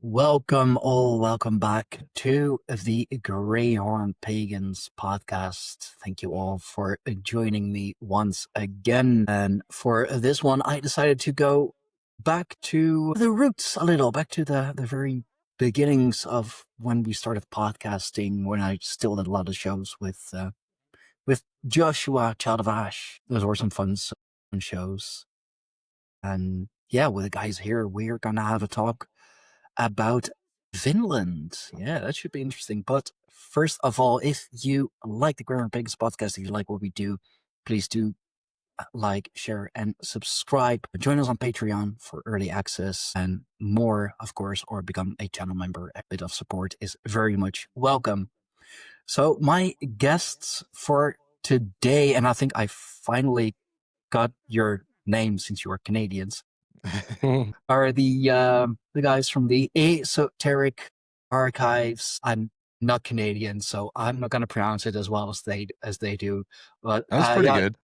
Welcome back to the Greyhorn Pagans podcast. Thank you all for joining me once again. And for this one, I decided to go back to the roots a little, back to the very beginnings of when we started podcasting, when I still did a lot of shows with Joshua, Child of Ash. Those were some fun shows. And yeah, with the guys here, we're going to have a talk about Vinland. Yeah, that should be interesting. But first of all, if you like the Greyhorn Pigs podcast, if you like what we do, please do like, share, and subscribe. Join us on Patreon for early access and more, of course, or become a channel member. A bit of support is very much welcome. So my guests for today, and I think I finally got your name since you are Canadians, are the guys from the Eh-Soteric Archives. I'm not Canadian, so I'm not going to pronounce it as well as they do. But That was pretty good.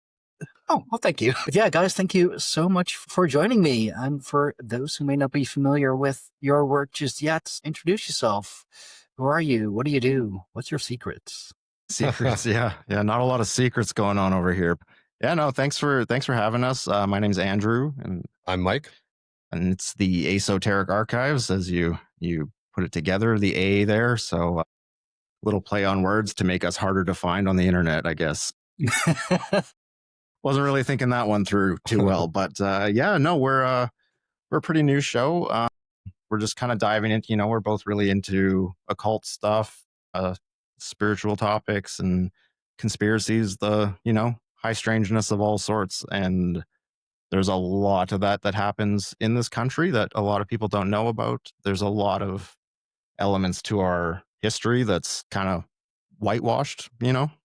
Oh, well, thank you. But yeah, guys, thank you so much for joining me. And for those who may not be familiar with your work just yet, introduce yourself. Who are you? What do you do? What's your secrets? Secrets, yeah. Not a lot of secrets going on over here. Yeah, no, thanks for having us. My name's Andrew, and I'm Mike. And it's the Eh-Soteric Archives, as you put it together, the A there. So little play on words to make us harder to find on the internet, I guess. Wasn't really thinking that one through too well, but we're a pretty new show. We're just kind of diving into, we're both really into occult stuff, spiritual topics and conspiracies, the high strangeness of all sorts. And there's a lot of that happens in this country that a lot of people don't know about. There's a lot of elements to our history that's kind of whitewashed,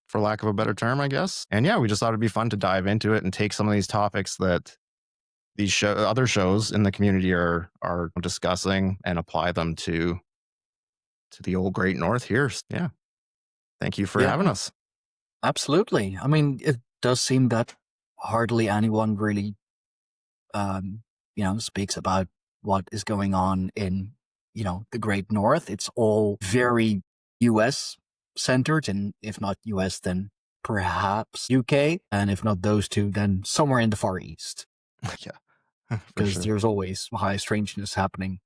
for lack of a better term, I guess. And yeah, we just thought it'd be fun to dive into it and take some of these topics that these other shows in the community are discussing and apply them to the old Great North here. Yeah. Thank you for having us. Absolutely. I mean, it does seem that hardly anyone really, speaks about what is going on in, the Great North. It's all very US centered, and if not US, then perhaps UK, and if not those two, then somewhere in the Far East. Yeah, because there's always high strangeness happening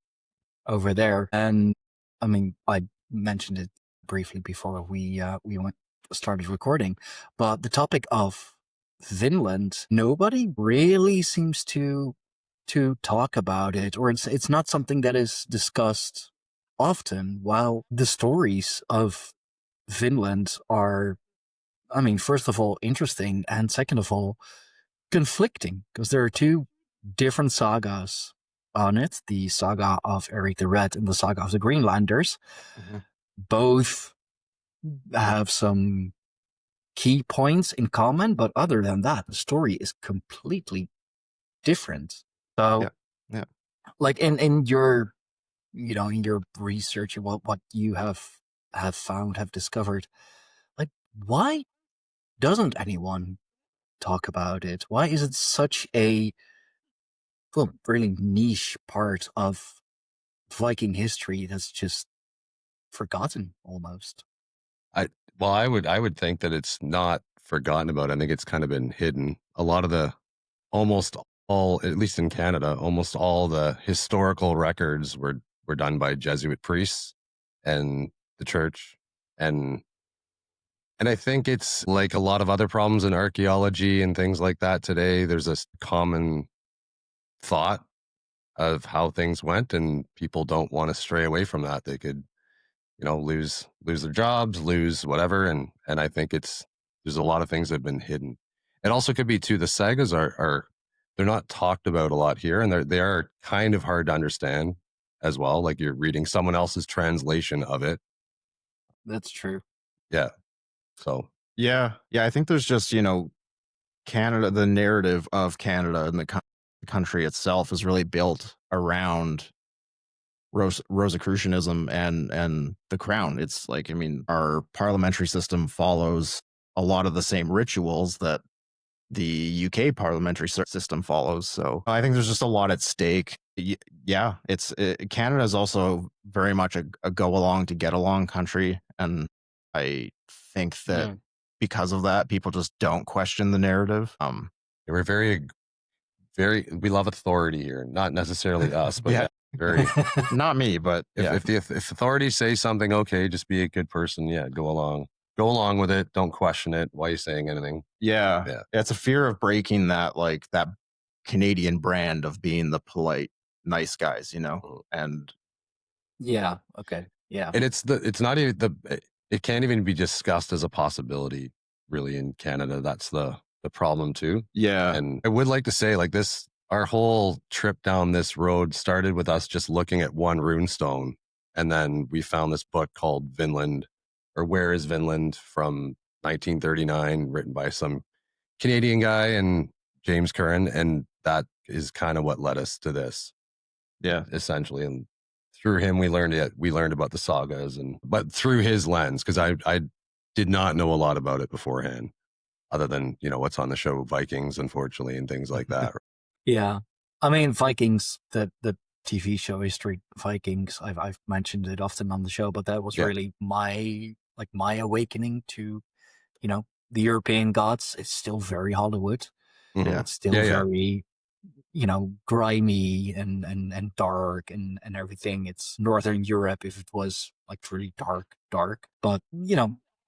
over there. And I mean, I mentioned it briefly before we started recording, but the topic of Vinland, nobody really seems to talk about it, or it's not something that is discussed often, while the stories of Vinland are, I mean, first of all, interesting, and second of all, conflicting, because there are two different sagas on it, the saga of Eric the Red and the saga of the Greenlanders. Mm-hmm. Both have some key points in common, but other than that, the story is completely different. So, like in your, in your research and what you have found, have discovered, like, why doesn't anyone talk about it? Why is it such a really niche part of Viking history that's just forgotten almost? I would think that it's not forgotten about. I think it's kind of been hidden. A lot of almost all, at least in Canada, almost all the historical records were done by Jesuit priests and the church. And I think it's like a lot of other problems in archaeology and things like that today. There's a common thought of how things went, and people don't want to stray away from that. They could, lose their jobs, lose whatever. And I think there's a lot of things that have been hidden. It also could be too, the sagas are they're not talked about a lot here, and they are kind of hard to understand as well. Like you're reading someone else's translation of it. That's true. Yeah. So yeah, I think there's just, Canada, the narrative of Canada and the country itself is really built around Rosicrucianism and the crown. It's like, I mean, our parliamentary system follows a lot of the same rituals that the UK parliamentary system follows. So I think there's just a lot at stake. Yeah, Canada is also very much a go along to get along country, and I think that because of that, people just don't question the narrative. We're very, we love authority here, not necessarily us, but Yeah. very. Not me, but If authorities say something, okay, just be a good person. Yeah, go along with it. Don't question it. Why are you saying anything? Yeah. It's a fear of breaking that Canadian brand of being the polite, nice guys, and Yeah. Okay. Yeah. and it's not even it can't even be discussed as a possibility really in Canada. That's the problem too. Yeah. And I would like to say, like, this, our whole trip down this road started with us just looking at one runestone, and then we found this book called Vinland, or Where is Vinland, from 1939, written by some Canadian guy and James Curran, and that is kind of what led us to this. Yeah, essentially. And through him, we learned about the sagas, but through his lens, because I did not know a lot about it beforehand, other than what's on the show Vikings, unfortunately, and things like that. Yeah, I mean, Vikings, the TV show History Vikings. I've mentioned it often on the show, but that was really my awakening to the European gods. It's still very Hollywood. Yeah, it's still very grimy and dark and everything. It's Northern Europe if it was like really dark. But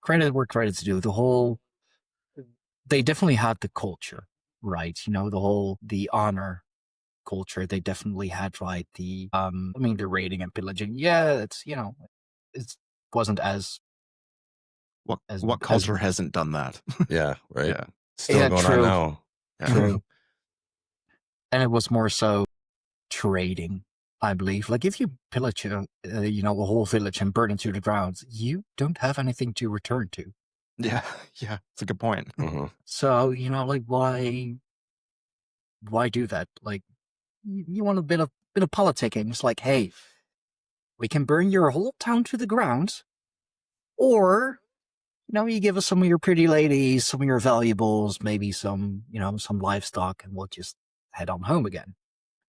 credit where credit's due. They definitely had the culture, right? The honor culture. They definitely had, right, the the raiding and pillaging. Yeah, it wasn't as what culture hasn't done that? Yeah, right. Yeah, still going on now. True. And it was more so trading, I believe. Like, if you pillage a whole village and burn it to the ground, you don't have anything to return to. Yeah, it's a good point. Mm-hmm. So like, why do that? Like, you want a bit of politicking. It's like, hey, we can burn your whole town to the ground, or you give us some of your pretty ladies, some of your valuables, maybe some some livestock, and we'll just head on home again.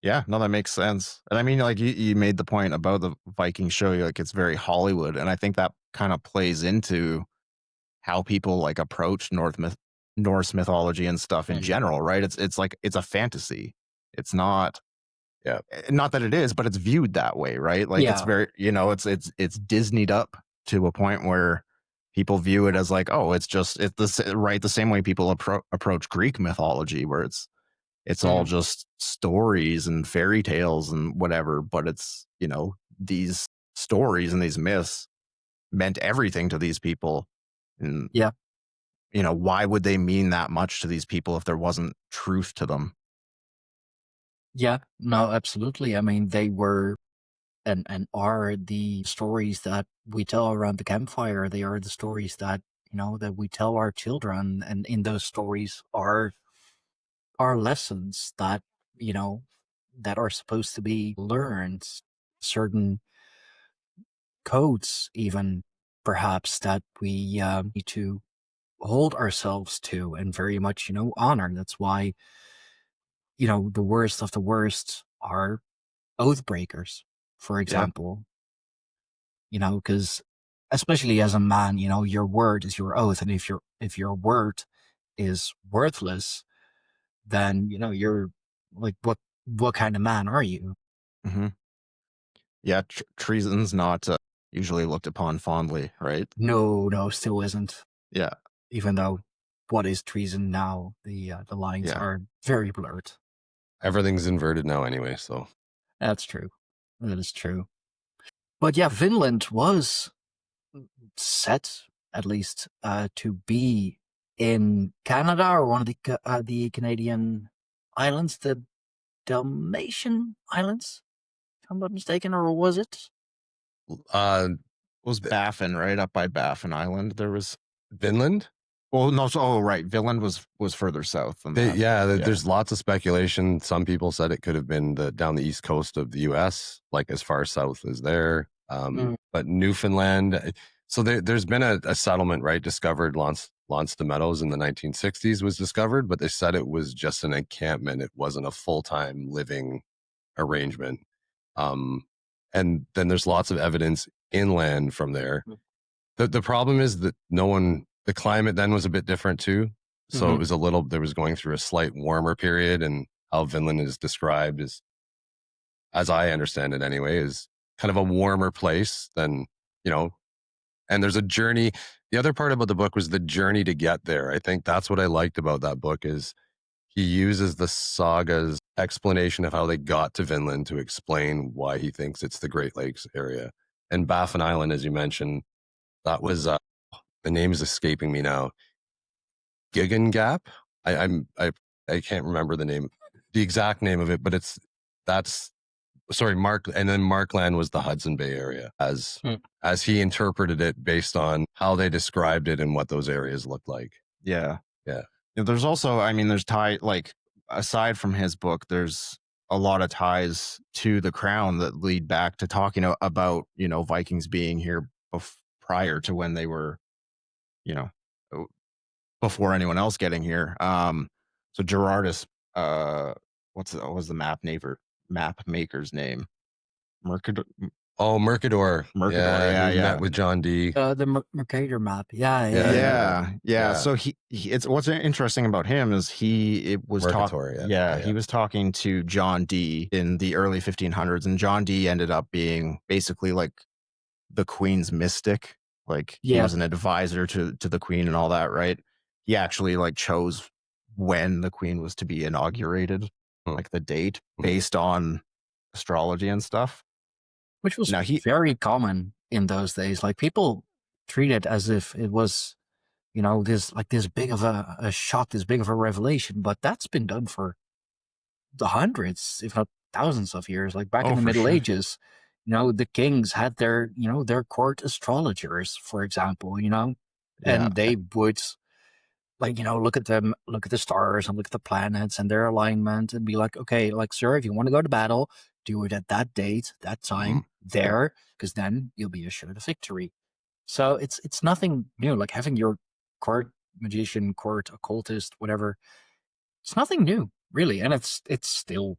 Yeah, no, that makes sense. And I mean, like, you made the point about the Viking show, like, it's very Hollywood, and I think that kind of plays into how people like approach Norse mythology and stuff in general, right? It's like, it's a fantasy. It's not, not that it is, but it's viewed that way, right? Like, it's very, it's Disneyed up to a point where people view it as like, oh, it's the same way people approach Greek mythology, where it's all just stories and fairy tales and whatever, but it's, these stories and these myths meant everything to these people. And why would they mean that much to these people if there wasn't truth to them? Yeah, no, absolutely. I mean, they were and are the stories that we tell around the campfire. They are the stories that that we tell our children, and in those stories are lessons that that are supposed to be learned, certain codes, even perhaps, that we need to hold ourselves to and very much honor. That's why the worst of the worst are oath breakers, for example. Because especially as a man, your word is your oath, and if your word is worthless, then you're like, what kind of man are you? Mm-hmm. Yeah, treason's not usually looked upon fondly, right? No, still isn't. Yeah, even though what is treason now, the lines are very blurred. Everything's inverted now anyway, so that's true. That is true. But yeah, Vinland was set, at least, to be in Canada, or one of the Canadian islands, the Dalmatian Islands, if I'm not mistaken, or was it? It was Baffin, right up by Baffin Island. There was Vinland. Well, no, right. Vinland was further south than that. There's lots of speculation. Some people said it could have been down the east coast of the U.S., like as far south as there. But Newfoundland. So there's been a settlement, right, discovered lots the Meadows in the 1960s was discovered, but they said it was just an encampment. It wasn't a full-time living arrangement. And then there's lots of evidence inland from there. The problem is that the climate then was a bit different too. So it was there was going through a slight warmer period, and how Vinland is described as I understand it anyway, is kind of a warmer place than, and there's a journey. The other part about the book was the journey to get there. I think that's what I liked about that book is he uses the sagas explanation of how they got to Vinland to explain why he thinks it's the Great Lakes area. And Baffin Island, as you mentioned, that was, the name is escaping me now. Gigan Gap? I can't remember the exact name of it, but and then Markland was the Hudson Bay area as he interpreted it based on how they described it and what those areas looked like. Yeah. Yeah. There's also, there's aside from his book, there's a lot of ties to the Crown that lead back to talking about, Vikings being here prior to when they were, before anyone else getting here. So Gerardus, what was the map maker's name? Mercador. Oh, Mercador. Yeah. He met with John Dee. The Mercator map. Yeah. So it's what's interesting about him is he was talking to John Dee in the early 1500s, and John Dee ended up being basically like the Queen's mystic. Like he was an advisor to the Queen and all that, right? He actually chose when the Queen was to be inaugurated, like the date based on astrology and stuff. Which was very common in those days. Like people treat it as if it was, this big of a shock, this big of a revelation. But that's been done for the hundreds, if not thousands of years. Like back in the Middle Ages, the kings had their court astrologers, for example, and they would look at them, look at the stars and look at the planets and their alignment and be like, okay, sir, if you want to go to battle, do it at that date, that time, there, because then you'll be assured of victory. So it's nothing new. Like having your court magician, court occultist, whatever, it's nothing new, really. And it's still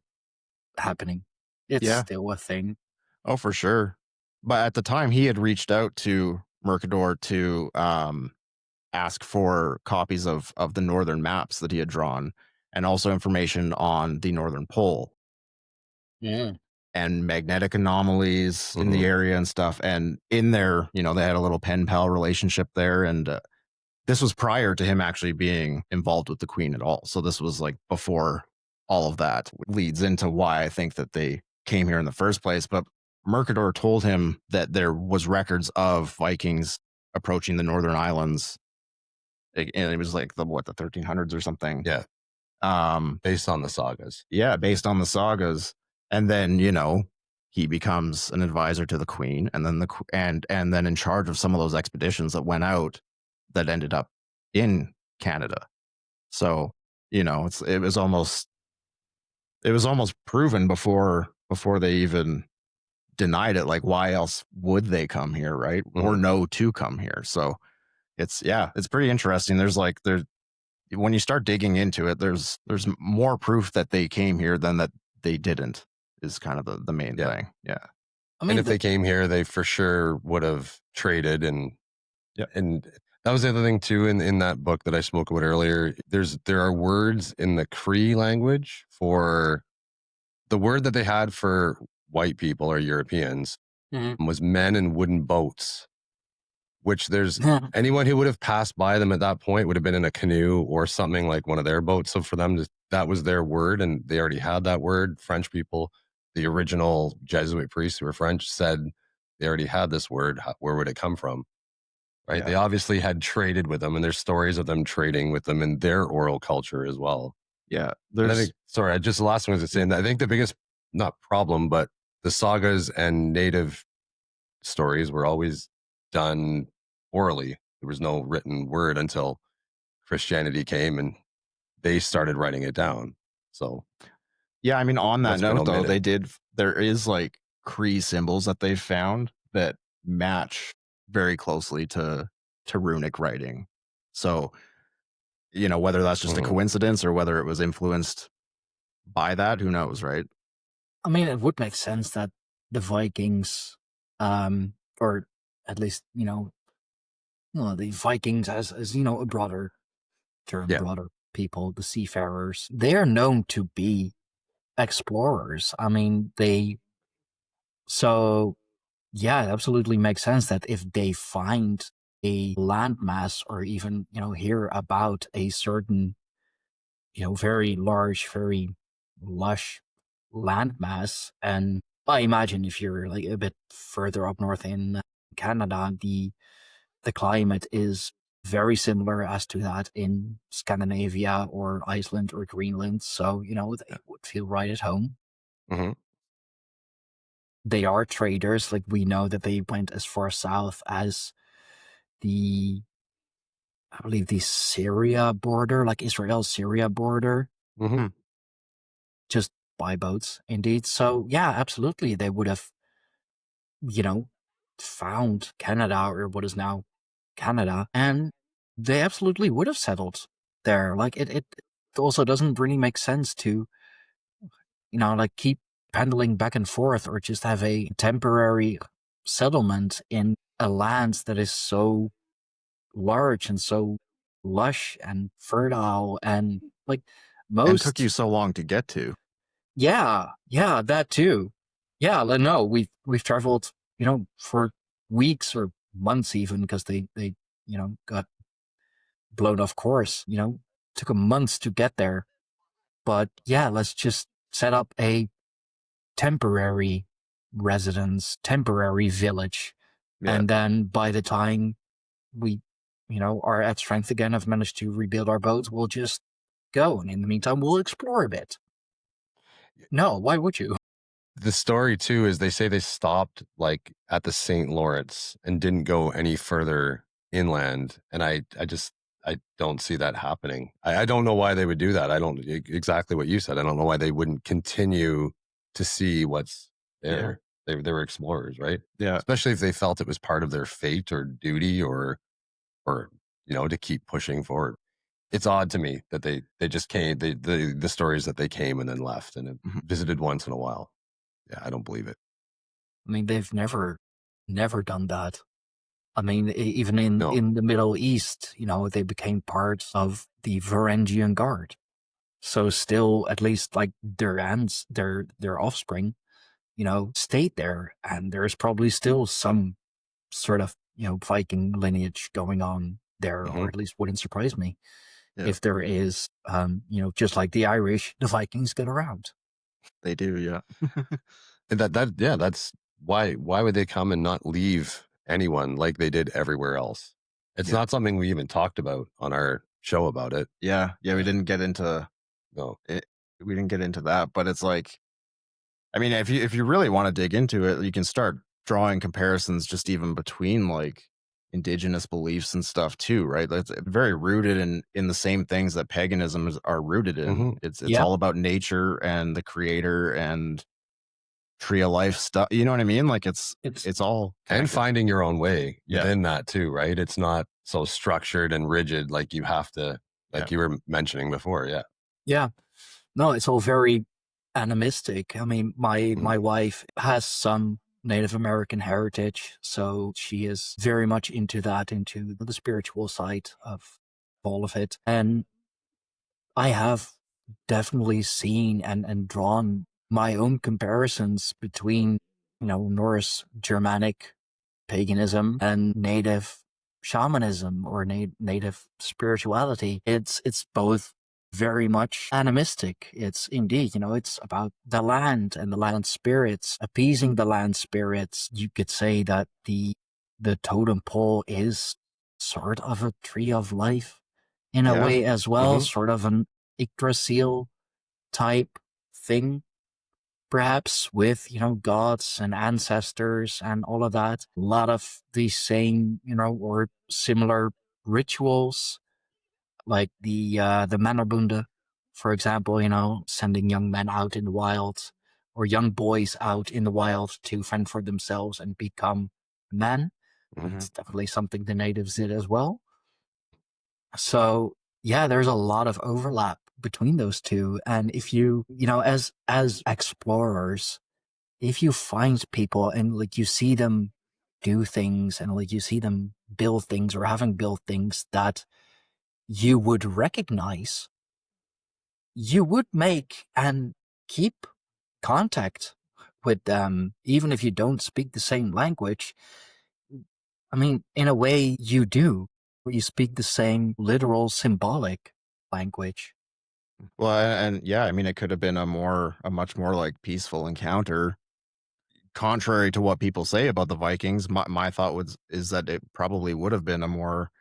happening. It's still a thing. Oh, for sure. But at the time, he had reached out to Mercador to ask for copies of the northern maps that he had drawn, and also information on the northern pole. Yeah. And magnetic anomalies in the area and stuff. And in there, they had a little pen pal relationship there. And this was prior to him actually being involved with the Queen at all. So this was before all of that. Leads into why I think that they came here in the first place. But Mercador told him that there was records of Vikings approaching the northern islands. And it was the 1300s or something. Yeah. Based on the sagas. Yeah, based on the sagas. And then, he becomes an advisor to the Queen, and then and then in charge of some of those expeditions that went out that ended up in Canada. So, it was almost proven before they even denied it. Like, why else would they come here, right? Or know to come here. So it's pretty interesting. There's when you start digging into it, there's more proof that they came here than that they didn't. Is kind of the main thing. Yeah. And if they came here, they for sure would have traded. And that was the other thing too, in that book that I spoke about earlier, there are words in the Cree language for the word that they had for white people or Europeans was men in wooden boats, which there's anyone who would have passed by them at that point would have been in a canoe or something like one of their boats. So for them, that was their word, and they already had that word. French people, the original Jesuit priests who were French, said they already had this word. Where would it come from? Right? Yeah. They obviously had traded with them, and there's stories of them trading with them in their oral culture as well. Yeah. The last one was saying that I think the biggest, not problem, but the sagas and native stories were always done orally. There was no written word until Christianity came and they started writing it down. So yeah, on that note though, there is Cree symbols that they've found that match very closely to runic writing. So, whether that's just a coincidence or whether it was influenced by that, who knows, right? I mean, it would make sense that the Vikings, or at least, the Vikings as a broader term, Yeah. broader people, the seafarers, they are known to be explorers. I mean, so yeah, it absolutely makes sense that if they find a landmass or even, hear about a certain, very large, very lush landmass. And I imagine if you're like a bit further up north in Canada, the climate is very similar as to that in Scandinavia or Iceland or Greenland. So, they would feel right at home. Mm-hmm. They are traders. Like, we know that they went as far south as I believe the Syria border, like Israel-Syria border, Mm-hmm. just by boats, indeed. So yeah, absolutely. They would have, found Canada, or what is now Canada, and they absolutely would have settled there. Like, it also doesn't really make sense to, like, keep pendling back and forth or just have a temporary settlement in a land that is so large and so lush and fertile, and like And took most. you so long to get to. Yeah, that too. Yeah, no, we've traveled, for weeks or months even, because they got blown off course. Took them months to get there. But yeah, let's just set up a temporary residence, temporary village, Yeah. and then by the time we, are at strength again, have managed to rebuild our boats, we'll just go, and in the meantime, we'll explore a bit. No, why would you? The story too is they say they stopped like at the St. Lawrence and didn't go any further inland, and I don't see that happening. I don't know why they would do that. I don't exactly what you said. I don't know why they wouldn't continue to see what's there. They were explorers, right? Yeah. Especially if they felt it was part of their fate or duty or to keep pushing forward. It's odd to me that they just came. The stories that they came and then left and visited once in a while. Yeah, I don't believe it. I mean, they've never done that. I mean, even in No. the Middle East, they became part of the Varangian Guard. So still, at least like their offspring, stayed there, and there's probably still some sort of Viking lineage going on there, or at least wouldn't surprise me if there is. Just like the Irish, the Vikings get around. They do, yeah. And that's why would they come and not leave anyone like they did everywhere else? It's not something we even talked about on our show about it. Yeah, we didn't get into we didn't get into that, but it's like, I mean, if you really want to dig into it, you can start drawing comparisons just even between like indigenous beliefs and stuff too, right? It's very rooted in the same things that paganism are rooted in. It's all about nature and the creator and tree of life stuff. You know what I mean? Like it's all connected. And finding your own way within that too, right? It's not so structured and rigid like you have to, like you were mentioning before. Yeah. Yeah. No, it's all very animistic. I mean, my wife has some Native American heritage, so she is very much into the spiritual side of all of it. And I have definitely seen and drawn my own comparisons between, Norse Germanic paganism and native shamanism or native spirituality. It's both very much animistic. It's indeed, it's about the land and the land spirits, appeasing the land spirits. You could say that the totem pole is sort of a tree of life in a way as well, sort of an Yggdrasil type thing, perhaps, with, gods and ancestors and all of that. A lot of the same, or similar rituals, like the Mannerbunde, for example, sending young men out in the wild, or young boys out in the wild to fend for themselves and become men. It's definitely something the natives did as well. So yeah, there's a lot of overlap between those two. And if you, as explorers, if you find people and like you see them do things and like you see them build things or having built things that you would recognize, you would make and keep contact with them, even if you don't speak the same language. I mean, in a way, you do. You speak the same literal, symbolic language. Well, and yeah, I mean, it could have been a much more like peaceful encounter. Contrary to what people say about the Vikings, my thought is that it probably would have been a more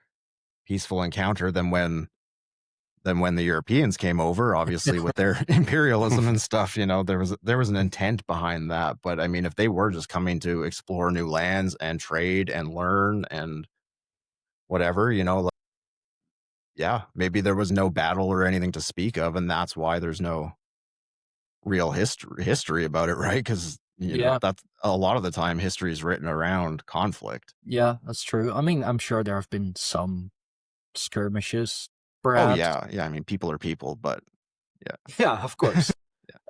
peaceful encounter than when the Europeans came over, obviously with their imperialism and stuff. There was an intent behind that. But I mean, if they were just coming to explore new lands and trade and learn and whatever, like, yeah, maybe there was no battle or anything to speak of, and that's why there's no real history about it, right? Because Yeah, that's a lot of the time history is written around conflict. yeah, that's true. I mean, I'm sure there have been some skirmishes, Oh perhaps. yeah, I mean, people are people, but yeah. Yeah, of course.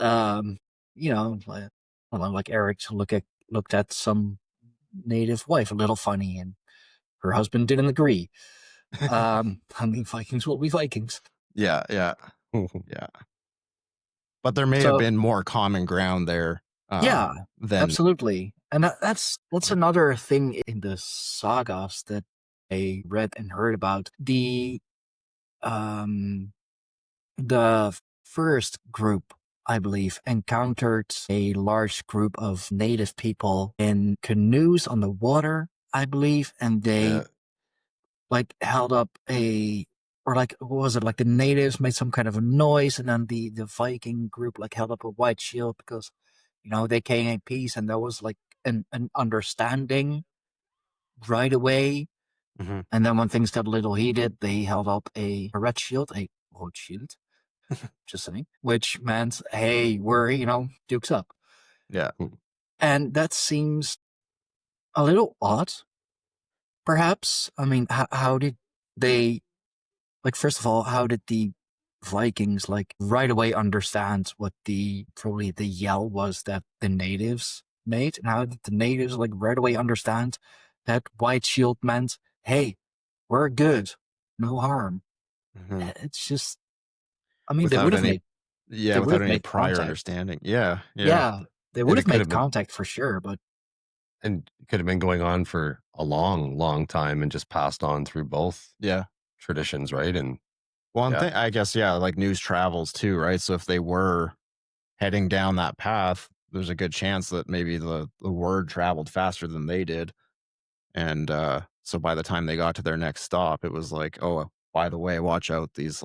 Yeah. Um, like, I don't know, like Eric looked at some native wife a little funny, and her husband didn't agree. I mean, Vikings will be Vikings. Yeah, yeah, yeah. But there may have So been more common ground there yeah, than. absolutely. And that's another thing in the sagas that I read and heard about. Um the first group, I believe, encountered a large group of native people in canoes on the water, I believe, and they Yeah. like held up or like what was it, like the natives made some kind of a noise, and then the Viking group like held up a white shield because they came in peace, and there was like an understanding right away. Mhm. And then when things got a little heated, they held up a red shield, a gold shield, just saying, which meant, hey, we're dukes up. Yeah. And that seems a little odd, perhaps. I mean, how did they, like, first of all, how did the Vikings like right away understand what probably the yell was that the natives made? And how did the natives like right away understand that white shield meant, hey, we're good, no harm? Mhm. It's just, I mean, Without any, they yeah, would without have any made prior contact. understanding. Yeah, yeah, Yeah, they would And have it could made have been, contact for sure, but going on for a long, long time and just passed on through both yeah. traditions, right? And One yeah, thing, I guess, yeah, like news travels too, right? So if they were heading down that path, there's a good chance that maybe the word traveled faster than they did. And so by the time they got to their next stop, it was like, oh, by the way, watch out, these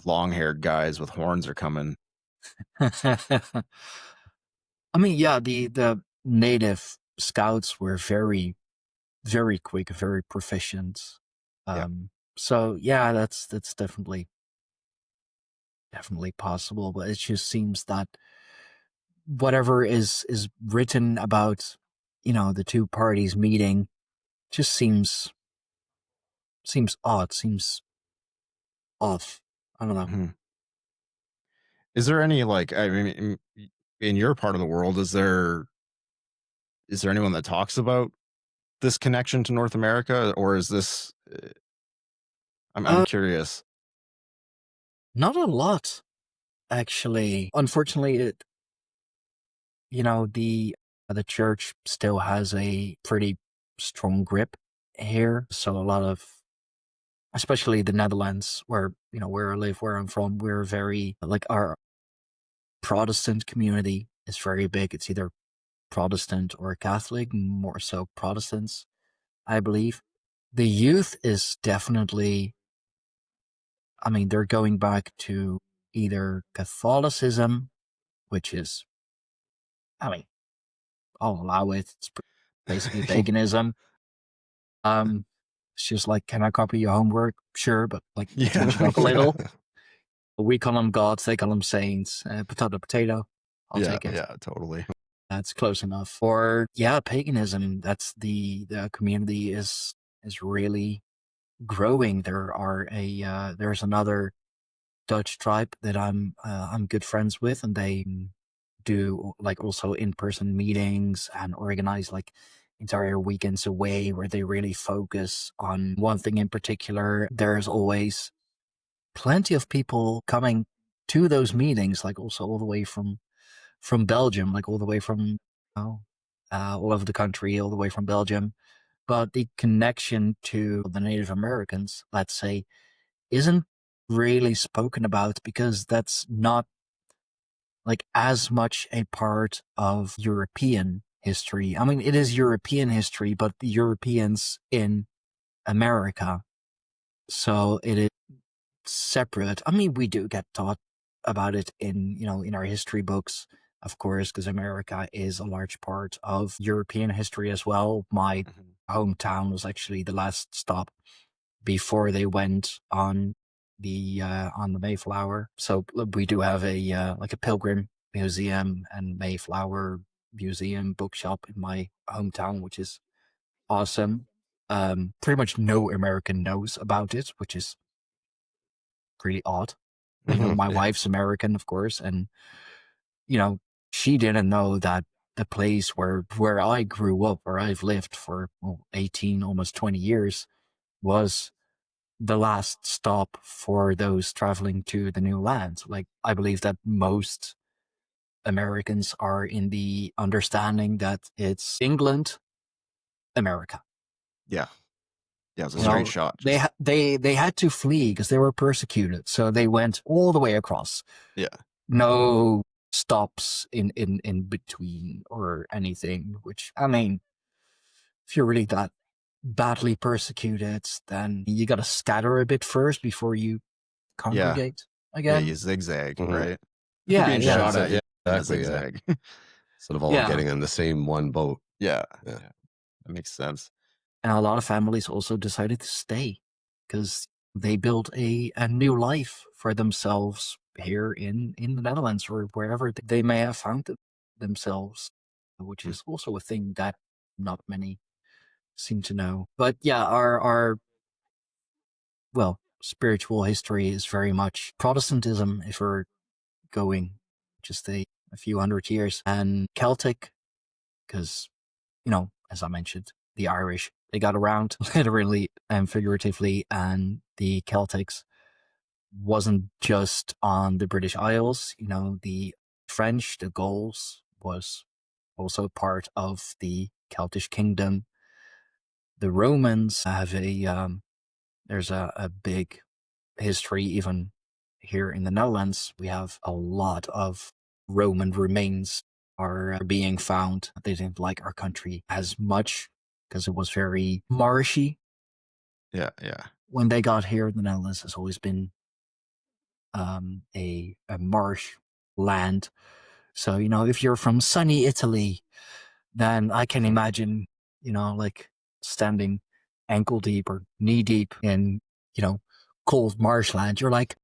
long-haired guys with horns are coming. I mean, yeah, the native scouts were very, very quick, very proficient. Yeah. So yeah, that's definitely possible, but it just seems that whatever is written about, the two parties meeting just seems odd, seems off. I don't know. Mhm. Is there any like, I mean, in your part of the world, is there anyone that talks about this connection to North America, or is this? I'm Uh, curious. Not a lot, actually. Unfortunately, the church still has a pretty strong grip here. So a lot of, especially the Netherlands, where I live, where I'm from, we're very like our Protestant community is very big. It's either Protestant or Catholic, more so Protestants, I believe. The youth is definitely, I mean, they're going back to either Catholicism, which is, I mean, I'll allow it. It's basically paganism. Um, it's just like, can I copy your homework? Sure, but like Yeah. switch it up a little. We call them gods, they call them saints. Potato, potato. I'll Yeah, take it. yeah, totally. That's close enough. Or yeah, paganism. That's the community is really growing. There's another Dutch tribe that I'm good friends with, and they do like also in-person meetings and organize like entire weekends away where they really focus on one thing in particular. There's always plenty of people coming to those meetings, like also all the way from Belgium, like all the way from all over the country, all the way from Belgium. But the connection to the Native Americans, let's say, isn't really spoken about because that's not like as much a part of European history. I mean, it is European history, but the Europeans in America. So it is separate. I mean, we do get taught about it in our history books, of course, because America is a large part of European history as well. My hometown was actually the last stop before they went on the Mayflower. So we do have a like a pilgrim museum and Mayflower museum bookshop in my hometown, which is awesome. Pretty much no American knows about it, which is pretty odd. My wife's American, of course, and she didn't know that the place where I grew up, where I've lived for 18, almost 20 years, was the last stop for those traveling to the new land. Like, I believe that most Americans are in the understanding that it's England, America. Yeah. Yeah, it was a straight shot. They had to flee because they were persecuted, so they went all the way across. Yeah. No stops in between or anything, which, I mean, if you're really that badly persecuted, then you gotta scatter a bit first before you congregate again. Yeah, you zigzag, right? Yeah, Being yeah, shot at, exactly. zigzag. Sort of all getting on the same one boat. Yeah, that makes sense. And a lot of families also decided to stay because they built a new life for themselves here in the Netherlands or wherever they may have found themselves, which is also a thing that not many seem to know. But yeah, our spiritual history is very much Protestantism, if we're going just a few hundred years, and Celtic, because, as I mentioned, the Irish, they got around literally and figuratively, and the Celtics wasn't just on the British Isles. The French, the Gauls, was also part of the Celtic kingdom. The Romans have there's a big history, even here in the Netherlands. We have a lot of Roman remains are being found. They didn't like our country as much because it was very marshy. Yeah. When they got here, the Netherlands has always been a marsh land. So, if you're from sunny Italy, then I can imagine, like standing ankle deep or knee deep in, cold marshland. You're like,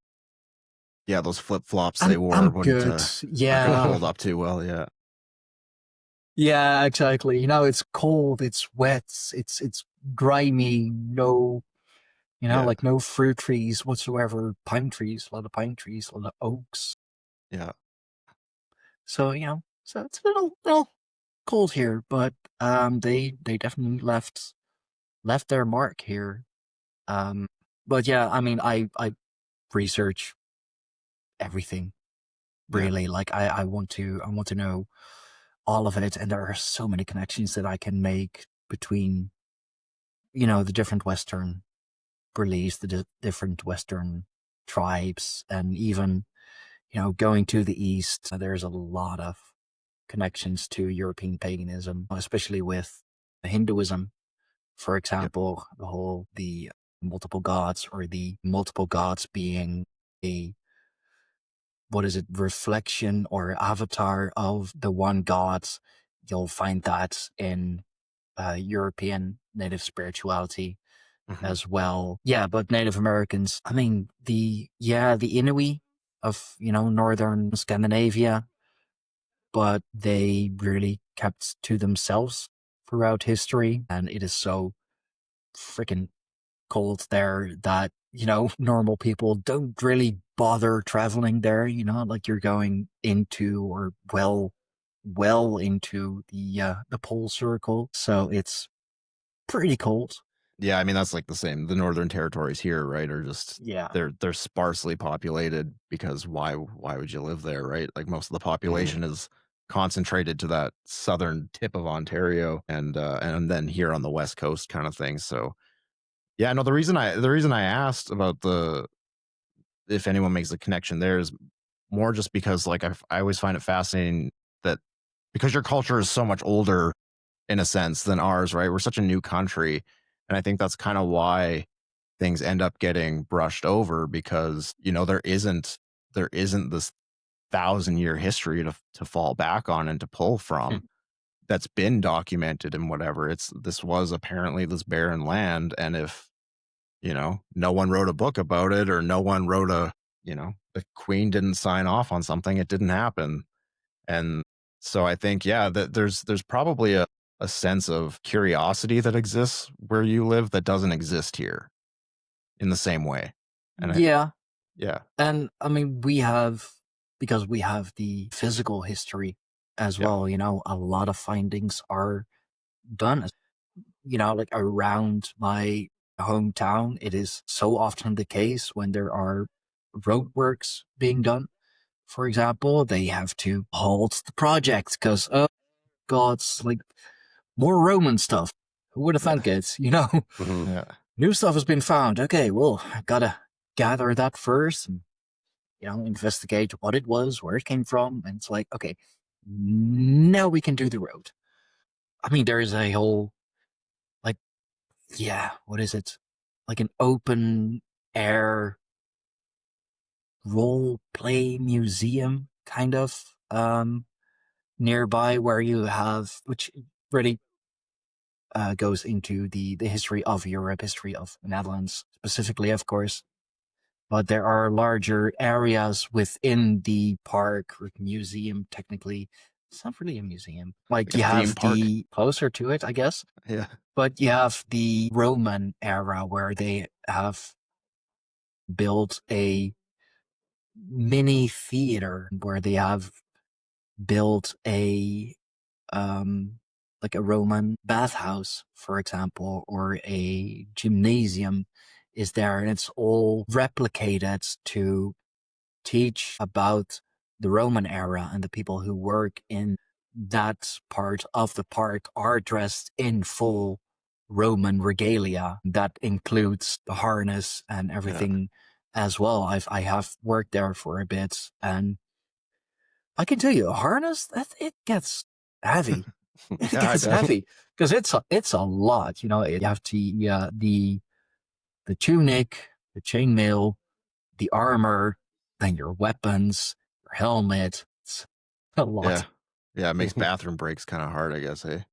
yeah, those flip-flops they wore I'm wouldn't good. not gonna hold up too well. Yeah, exactly. It's cold, it's wet, it's grimy, no, like no fruit trees whatsoever, pine trees, a lot of oaks. Yeah. So, so it's a little cold here, but they definitely left their mark here. But yeah, I mean, I research everything really. Like I want to know all of it, and there are so many connections that I can make between the different Western beliefs, the different Western tribes, and even going to the East. There's a lot of connections to European paganism, especially with Hinduism, for example. The multiple gods, or the multiple gods being a reflection or avatar of the one god. You'll find that in European native spirituality as well. Yeah, but Native Americans, I mean, the Inuit of, northern Scandinavia, but they really kept to themselves throughout history. And it is so freaking cold there that, normal people don't really bother traveling there, like you're going into or well into the pole circle. So it's pretty cold. Yeah, I mean that's like the same. The northern territories here, right, are just Yeah. they're sparsely populated because why would you live there, right? Like most of the population is concentrated to that southern tip of Ontario and then here on the west coast kind of thing. So yeah, no, the reason I asked about the if anyone makes a connection there is more just because like I always find it fascinating that because your culture is so much older in a sense than ours, right? We're such a new country. And I think that's kind of why things end up getting brushed over because, there isn't this 1,000-year history to fall back on and to pull from that's been documented and whatever. This was apparently this barren land. And if, no one wrote a book about it or no one wrote the queen didn't sign off on something, it didn't happen. And so I think, yeah, that there's probably a sense of curiosity that exists where you live that doesn't exist here in the same way. And Yeah. yeah, And I mean, because we have the physical history as Yeah. well, a lot of findings are done, like around my hometown. It is so often the case when there are roadworks being done. For example, they have to halt the project because, oh God, it's like more Roman stuff. Who would have thunk it? yeah, New stuff has been found. Okay, well, I gotta gather that first and, investigate what it was, where it came from. And it's like, okay, now we can do the road. I mean, there is a whole, like, yeah, what is it? Like an open air role play museum, kind of, nearby where you have, which really goes into the history of Europe, history of the Netherlands specifically, of course. But there are larger areas within the park or museum, technically. It's not really a museum. Like a you theme have park. the closer to it, I guess. Yeah. But you have the Roman era where they have built a mini theater where they have built um like a Roman bathhouse, for example, or a gymnasium is there, and it's all replicated to teach about the Roman era, and the people who work in that part of the park are dressed in full Roman regalia. That includes the harness and everything as well. I have worked there for a bit, and I can tell you, a harness it gets heavy. It Yeah, I gets bet. heavy because it's a lot. You have the tunic, the chainmail, the armor, then your weapons, your helmet. It's a lot. Yeah, it makes bathroom breaks kind of hard, I guess, hey.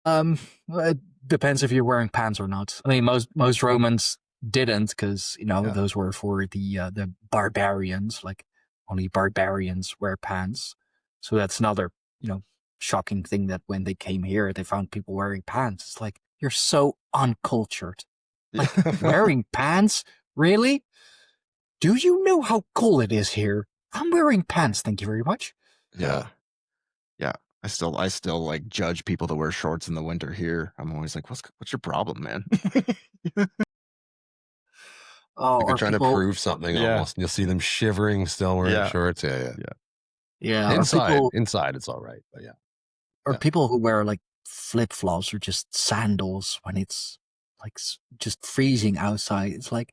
Well, it depends if you're wearing pants or not. I mean, most Romans didn't, because those were for the barbarians. Like only barbarians wear pants. So that's another shocking thing, that when they came here, they found people wearing pants. It's like, you're so uncultured. Like, wearing pants? Really? Do you know how cold it is here? I'm wearing pants, thank you very much. Yeah. Yeah. I still like judge people that wear shorts in the winter here. I'm always like, what's your problem, man? Oh, Like they're or trying to people, prove something Yeah. almost. And you'll see them shivering, still wearing Yeah. shorts. Yeah. yeah, Inside it's all right. But yeah. or Yeah. people who wear like flip flops or just sandals when it's like just freezing outside. It's like,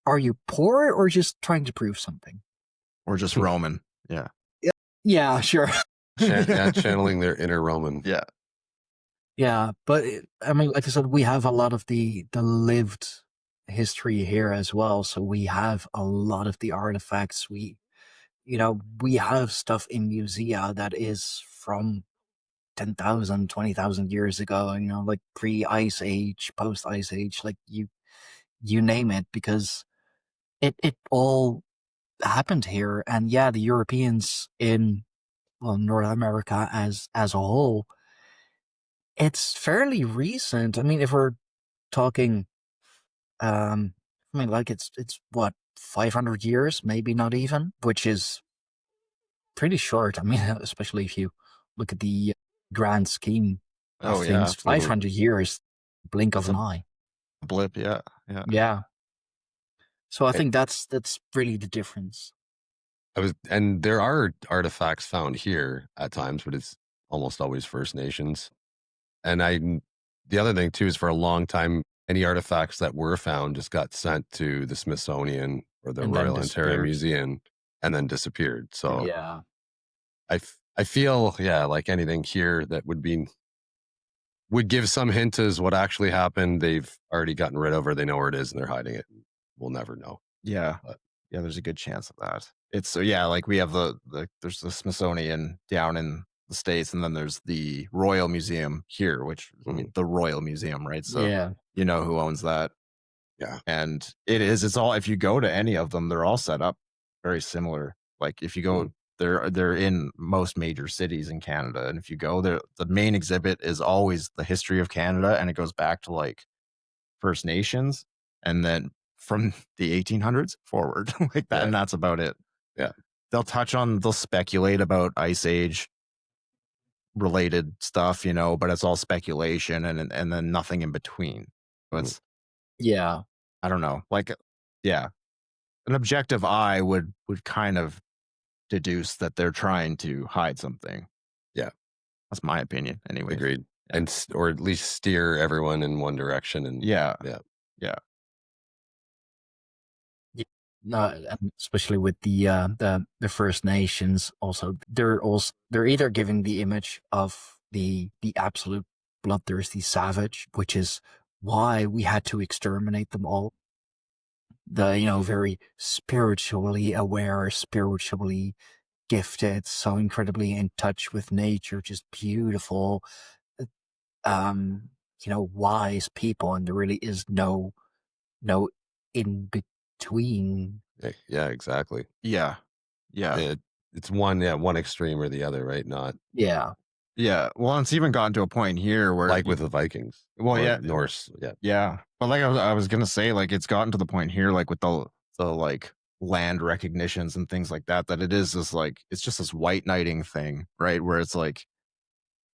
are you poor or just trying to prove something? Or just Roman. Yeah. Yeah, sure. Channeling their inner Roman. Yeah. Yeah, but I mean, like I said, we have a lot of the lived history here as well. So we have a lot of the artifacts. We have stuff in musea that is from 10,000, 20,000 years ago, like pre-ice age, post-ice age, like you name it, because it all happened here. And yeah, the Europeans in, well, North America as a whole, it's fairly recent. I mean, if we're talking I mean, like it's what, 500 years, maybe not even, which is pretty short. I mean, especially if you look at the grand scheme of Oh yeah, things, absolutely. 500 years, blink of It's an a eye. blip. Yeah, yeah. Yeah. So I I, think that's really the difference. and there are artifacts found here at times, but it's almost always First Nations. And the other thing too is for a long time, any artifacts that were found just got sent to the Smithsonian or the And then Royal Ontario disappeared. Museum and then disappeared. So Yeah. I feel, yeah, like anything here that would give some hint as what actually happened. They've already gotten rid of, or they know where it is and they're hiding it. We'll never know. Yeah. But Yeah, there's a good chance of that. It's so yeah, like we have there's the Smithsonian down in the States, and then there's the Royal Museum here, which I mean the Royal Museum, right? So Yeah. you know who owns that. yeah. And it's all, if you go to any of them, they're all set up very similar. Like if you go, they're in most major cities in Canada, and if you go there, the main exhibit is always the history of Canada, and it goes back to like First Nations, and then from the 1800s forward, like that, Yeah. and that's about it. Yeah. They'll speculate about Ice Age related stuff, but it's all speculation, and then nothing in between. So it's, Yeah. I don't know, like, yeah, an objective eye would kind of deduce that they're trying to hide something. Yeah. That's my opinion, anyway. Agreed. Yeah. And or at least steer everyone in one direction. And Yeah. yeah. No, and especially with the First Nations, also they're either giving the image of the absolute bloodthirsty savage, which is why we had to exterminate them all. The very spiritually aware, spiritually gifted, so incredibly in touch with nature, just beautiful, wise people, and there really is no in between. Yeah, exactly. Yeah. It's one extreme or the other, right? Not Yeah. Yeah. Well, it's even gotten to a point here where, like with the Vikings. well, or yeah, Norse. Yeah. yeah. But like I was gonna say, like it's gotten to the point here, like with the like land recognitions and things like that, that it is this like it's just this white knighting thing, right? Where it's like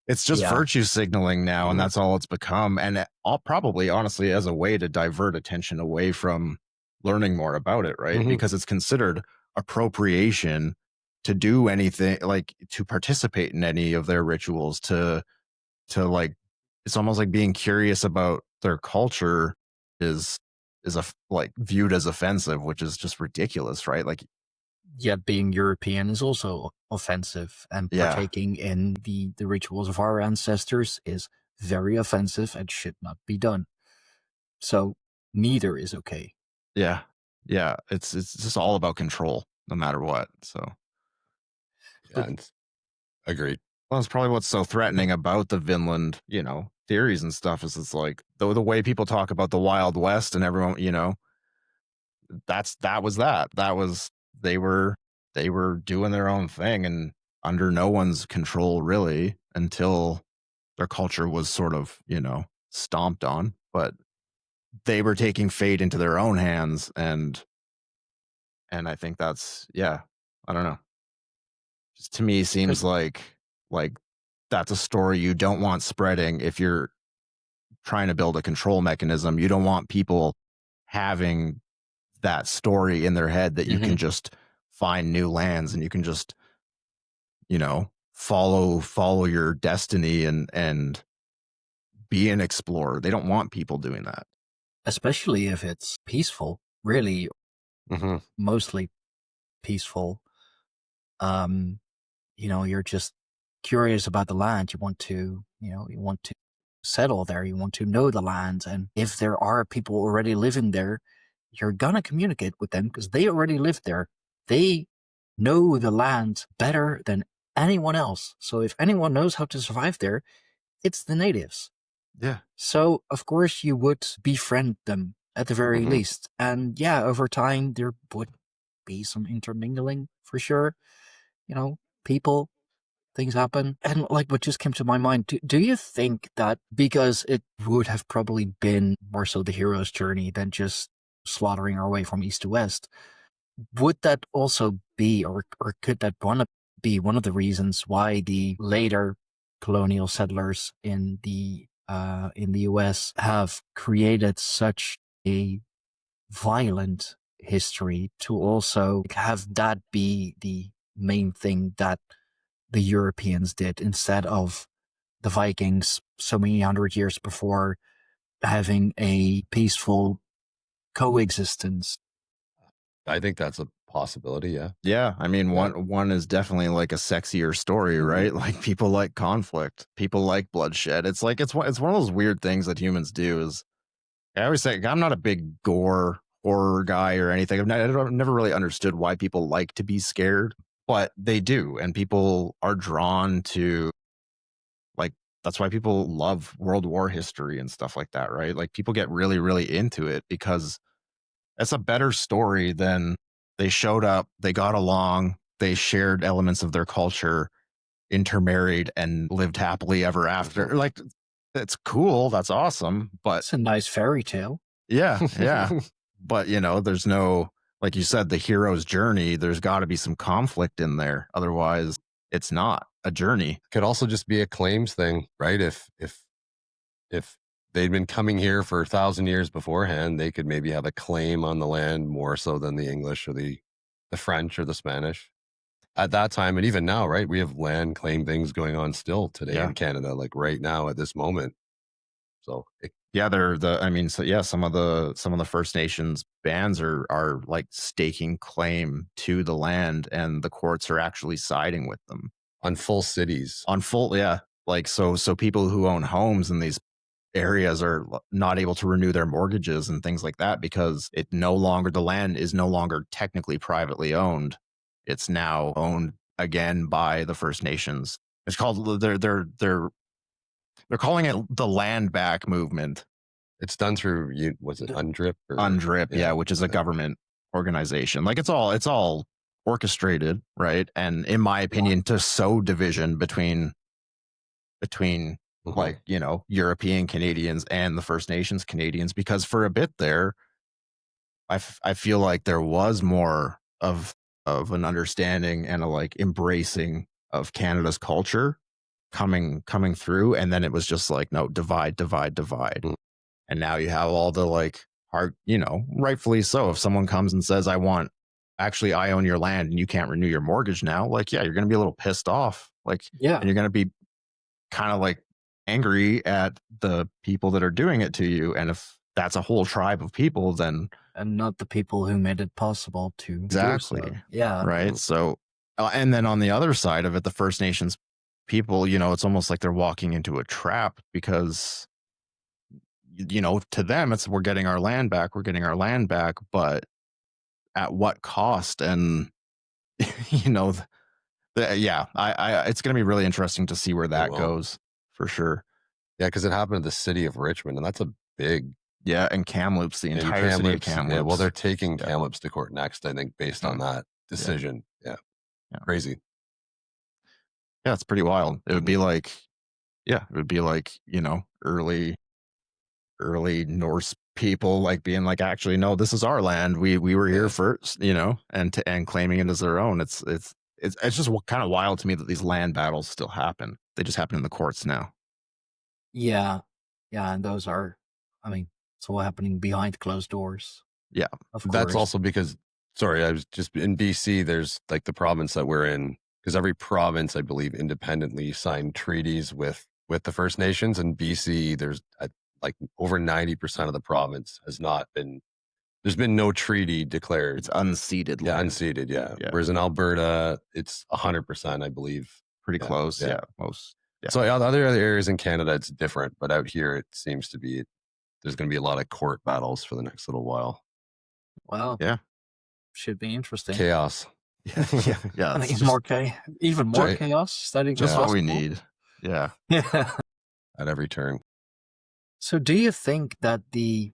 it's just Yeah. virtue signaling now, and Mhm. that's all it's become. And all probably, honestly, as a way to divert attention away from learning more about it, right? Mhm. Because it's considered appropriation to do anything, like to participate in any of their rituals, to like, it's almost like being curious about their culture is like viewed as offensive, which is just ridiculous, right? Like, Yeah, being European is also offensive, and Yeah. partaking in the rituals of our ancestors is very offensive and should not be done. So neither is okay. yeah, it's just all about control, no matter what. So, Yeah. And agreed. well, that's probably what's so threatening about the Vinland, theories and stuff, is it's like the way people talk about the Wild West, and everyone, that was they were doing their own thing and under no one's control really, until their culture was sort of, stomped on. But they were taking fate into their own hands, and I think that's, yeah, I don't know. Just to me seems like that's a story you don't want spreading if you're trying to build a control mechanism. You don't want people having that story in their head that you can just find new lands, and you can just, follow your destiny and be an explorer. They don't want people doing that. Especially if it's peaceful, really, Mhm. mostly peaceful. You're just curious about the land. You want to settle there. You want to know the land. And if there are people already living there, you're gonna communicate with them because they already live there. They know the land better than anyone else. So if anyone knows how to survive there, it's the natives. Yeah. So of course you would befriend them at the very Mhm. least. And yeah, over time there would be some intermingling for sure. People things happen. And like what just came to my mind, do you think that because it would have probably been more so the hero's journey than just slaughtering our way from east to west, would that also be, or could that be one of the reasons why the later colonial settlers in the US have created such a violent history to also have that be the main thing that the Europeans did instead of the Vikings so many hundred years before having a peaceful coexistence? I think that's a possibility. Yeah. Yeah, I mean, Yeah. one is definitely like a sexier story, right? Like people like conflict, people like bloodshed. It's like it's one of those weird things that humans do. Is I always say I'm not a big gore horror guy or anything. I've never really understood why people like to be scared, but they do, and people are drawn to, like, that's why people love World War history and stuff like that, right? Like people get really, really into it because it's a better story than they showed up, they got along, they shared elements of their culture, intermarried, and lived happily ever after. Like, that's cool, that's awesome, but It's a nice fairy tale. yeah. But there's no, like you said, the hero's journey. There's got to be some conflict in there, otherwise it's not a journey. Could also just be a claims thing, right? If they'd been coming here for 1,000 years beforehand, they could maybe have a claim on the land more so than the English or the French or the Spanish at that time. And even now, right? We have land claim things going on still today in Canada, like right now at this moment. So some of the First Nations bands are like staking claim to the land, and the courts are actually siding with them on full cities. Like so people who own homes in these areas are not able to renew their mortgages and things like that because the land is no longer technically privately owned. It's now owned again by the First Nations. It's called they're calling it the land back movement. It's done through, was it UNDRIP? UNDRIP, which is a government organization. Like it's all orchestrated, right? And in my opinion, to sow division between like, European Canadians and the First Nations Canadians, because for a bit there, I feel like there was more of an understanding and a like embracing of Canada's culture coming through, and then it was just like, no, divide. And now you have all the like hard, rightfully so. If someone comes and says, I own your land and you can't renew your mortgage now, like, yeah, you're going to be a little pissed off. Like, and you're going to be kind of like angry at the people that are doing it to you. And if that's a whole tribe of people, then. And not the people who made it possible to exactly do so. Yeah. Right. So, and then on the other side of it, the First Nations people, it's almost like they're walking into a trap because, to them, it's we're getting our land back, but at what cost? And, it's going to be really interesting to see where that goes for sure. Yeah, because it happened to the city of Richmond, and that's a big. Yeah, and Kamloops, the entire city of Kamloops. Yeah, well, they're taking Kamloops to court next, I think, based on that decision. Yeah. Crazy. Yeah, it's pretty wild. It would be like, early Norse people like being like, actually, no, this is our land. We were here first, and claiming it as their own. It's just kind of wild to me that these land battles still happen. They just happen in the courts now. Yeah, and those are, it's all happening behind closed doors. Yeah, of course. That's also because, sorry, I was just in BC. There's like the province that we're in, because every province, I believe, independently signed treaties with the First Nations. And BC, there's like over 90% of the province has not been. There's been no treaty declared. It's unceded. Yeah, unceded. Yeah. Whereas in Alberta, it's 100%, I believe. Pretty close. Yeah, most. Yeah. So other areas in Canada, it's different, but out here, it seems to be. There's going to be a lot of court battles for the next little while. Wow. Yeah. Should be interesting. Chaos. Yeah. Even more chaos. Starting just what we need. Yeah. Yeah. At every turn. So do you think that the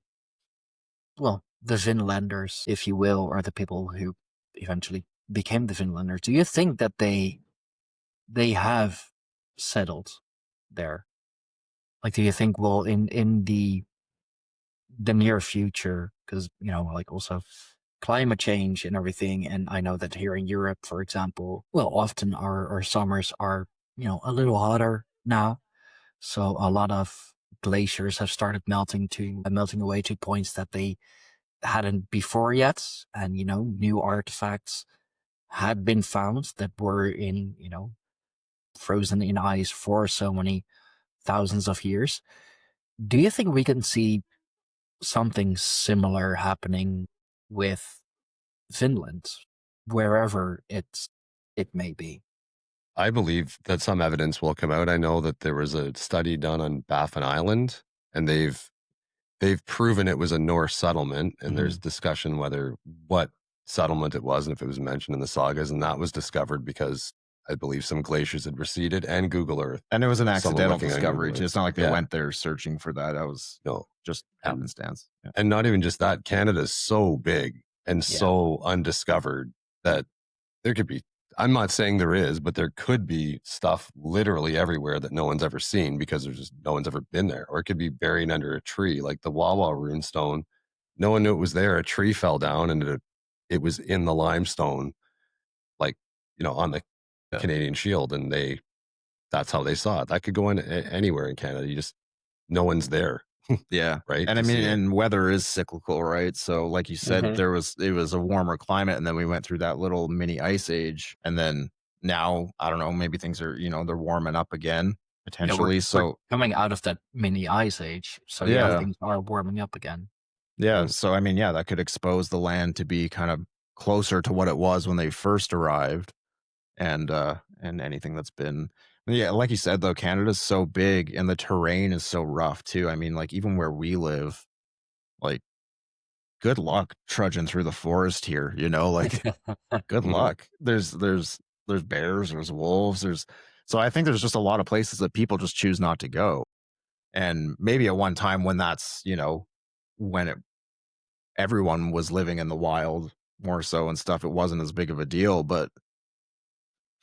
Vinlanders, if you will, or the people who eventually became the Vinlanders, do you think that they they have settled there? Like, do you think, well, in the near future, because, like, also climate change and everything, and I know that here in Europe, for example, well, often our summers are, a little hotter now. So a lot of glaciers have started melting away to points that they hadn't before yet. And, new artifacts had been found that were frozen in ice for so many thousands of years. Do you think we can see something similar happening with Finland, wherever it may be? I believe that some evidence will come out. I know that there was a study done on Baffin Island, and they've proven it was a Norse settlement, and there's discussion whether what settlement it was and if it was mentioned in the sagas, and that was discovered because I believe some glaciers had receded and Google Earth. And it was an accidental looking on discovery Google too. Earth. It's not like they Yeah. went there searching for that. That was No. just happenstance. Yeah. And not even just that, Canada's so big and Yeah. so undiscovered that there could be, I'm not saying there is, but there could be stuff literally everywhere that no one's ever seen because there's just no one's ever been there. Or it could be buried under a tree, like the Wawa runestone. No one knew it was there. A tree fell down and it was in the limestone, like, on the Canadian Shield. And that's how they saw it. That could go in anywhere in Canada. No one's there. Yeah. Right. And I mean, and weather is cyclical, right? So like you said, Mhm. it was a warmer climate, and then we went through that little mini ice age. And then now, I don't know, maybe things are, they're warming up again, potentially. We're coming out of that mini ice age. So things are warming up again. Yeah. So I mean, that could expose the land to be kind of closer to what it was when they first arrived. And anything that's been, like you said, though, Canada's so big and the terrain is so rough too. I mean, like, even where we live, like, good luck trudging through the forest here, like, good luck. There's bears, there's wolves, so I think there's just a lot of places that people just choose not to go. And maybe at one time when that's, when everyone was living in the wild more so and stuff, it wasn't as big of a deal. But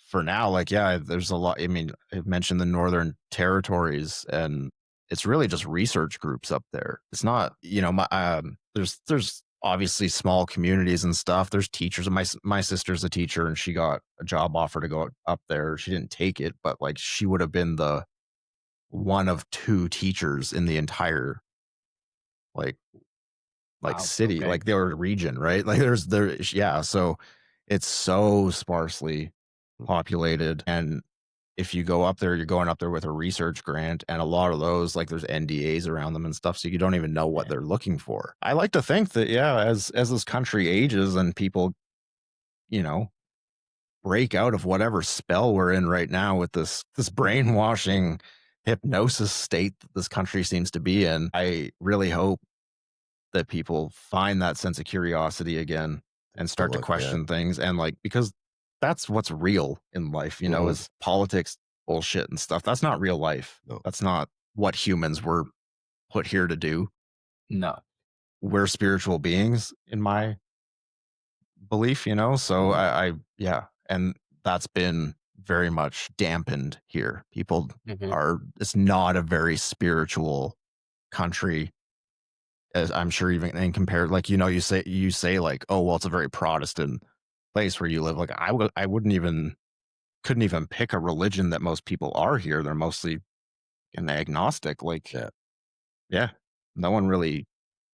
for now, like, there's a lot. I mean, I mentioned the Northern Territories, and it's really just research groups up there. It's not, there's obviously small communities and stuff. There's teachers. My sister's a teacher, and she got a job offer to go up there. She didn't take it, but like, she would have been the one of two teachers in the entire like Wow, city, okay. like their region, right? Like so it's so sparsely populated. And if you go up there, you're going up there with a research grant, and a lot of those, like, there's NDAs around them and stuff, so you don't even know what they're looking for. I like to think that as this country ages and people break out of whatever spell we're in right now with this brainwashing hypnosis state that this country seems to be in, I really hope that people find that sense of curiosity again and start to question things. And like, because that's what's real in life, is politics, bullshit and stuff. That's not real life. No. That's not what humans were put here to do. No. We're spiritual beings, in my belief, so and that's been very much dampened here. People it's not a very spiritual country, as I'm sure, even in compared, like, you say like, oh, well, it's a very Protestant place where you live. Like, I couldn't even pick a religion that most people are here. They're mostly an agnostic. Like, no one really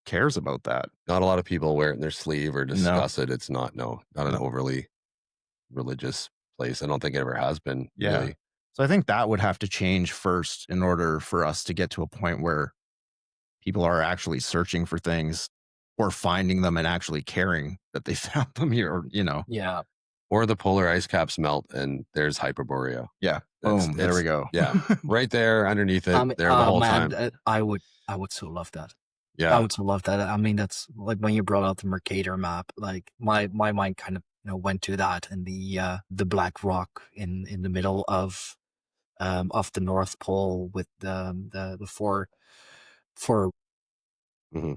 cares about that. Not a lot of people wear it in their sleeve or discuss it. It's not an overly religious place. I don't think it ever has been. Really. So I think that would have to change first in order for us to get to a point where people are actually searching for things or finding them and actually caring that they found them here, Yeah. Or the polar ice caps melt and there's Hyperborea. Yeah. Boom. There we go. Yeah. Right there underneath it. There the whole time. I would so love that. Yeah. I would so love that. I mean, that's like when you brought out the Mercator map, like my mind kind of, went to that, and the black rock in the middle of the North Pole with the four. Mm-hmm.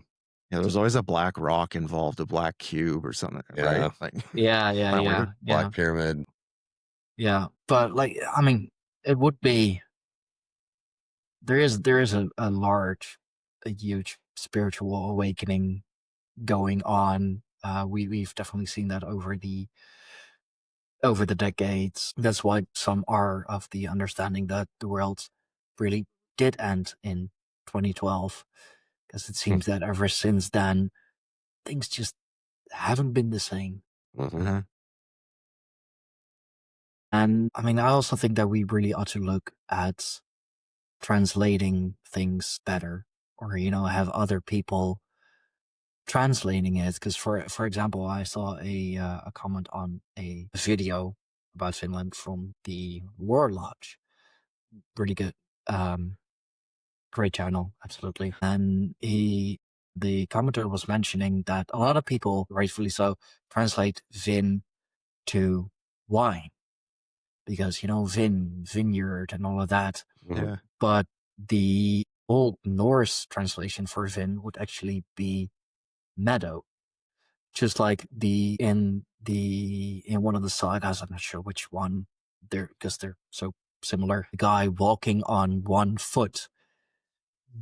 Yeah, there's always a black rock involved, a black cube or something, right? Like, yeah. Black pyramid. Yeah, but like, I mean, it would be there is a huge spiritual awakening going on. We've definitely seen that over the decades. That's why some are of the understanding that the world really did end in 2012, because it seems that ever since then things just haven't been the same. Mhm. And I mean, I also think that we really ought to look at translating things better, or have other people translating it. Because for example, I saw a comment on a video about Finland from the War Lodge. Really good, um, great channel, absolutely. And the commenter was mentioning that a lot of people, rightfully so, translate Vin to wine because vineyard and all of that. Yeah. But the old Norse translation for Vin would actually be meadow. Just like in one of the sagas, I'm not sure which one, because they're so similar. The guy walking on one foot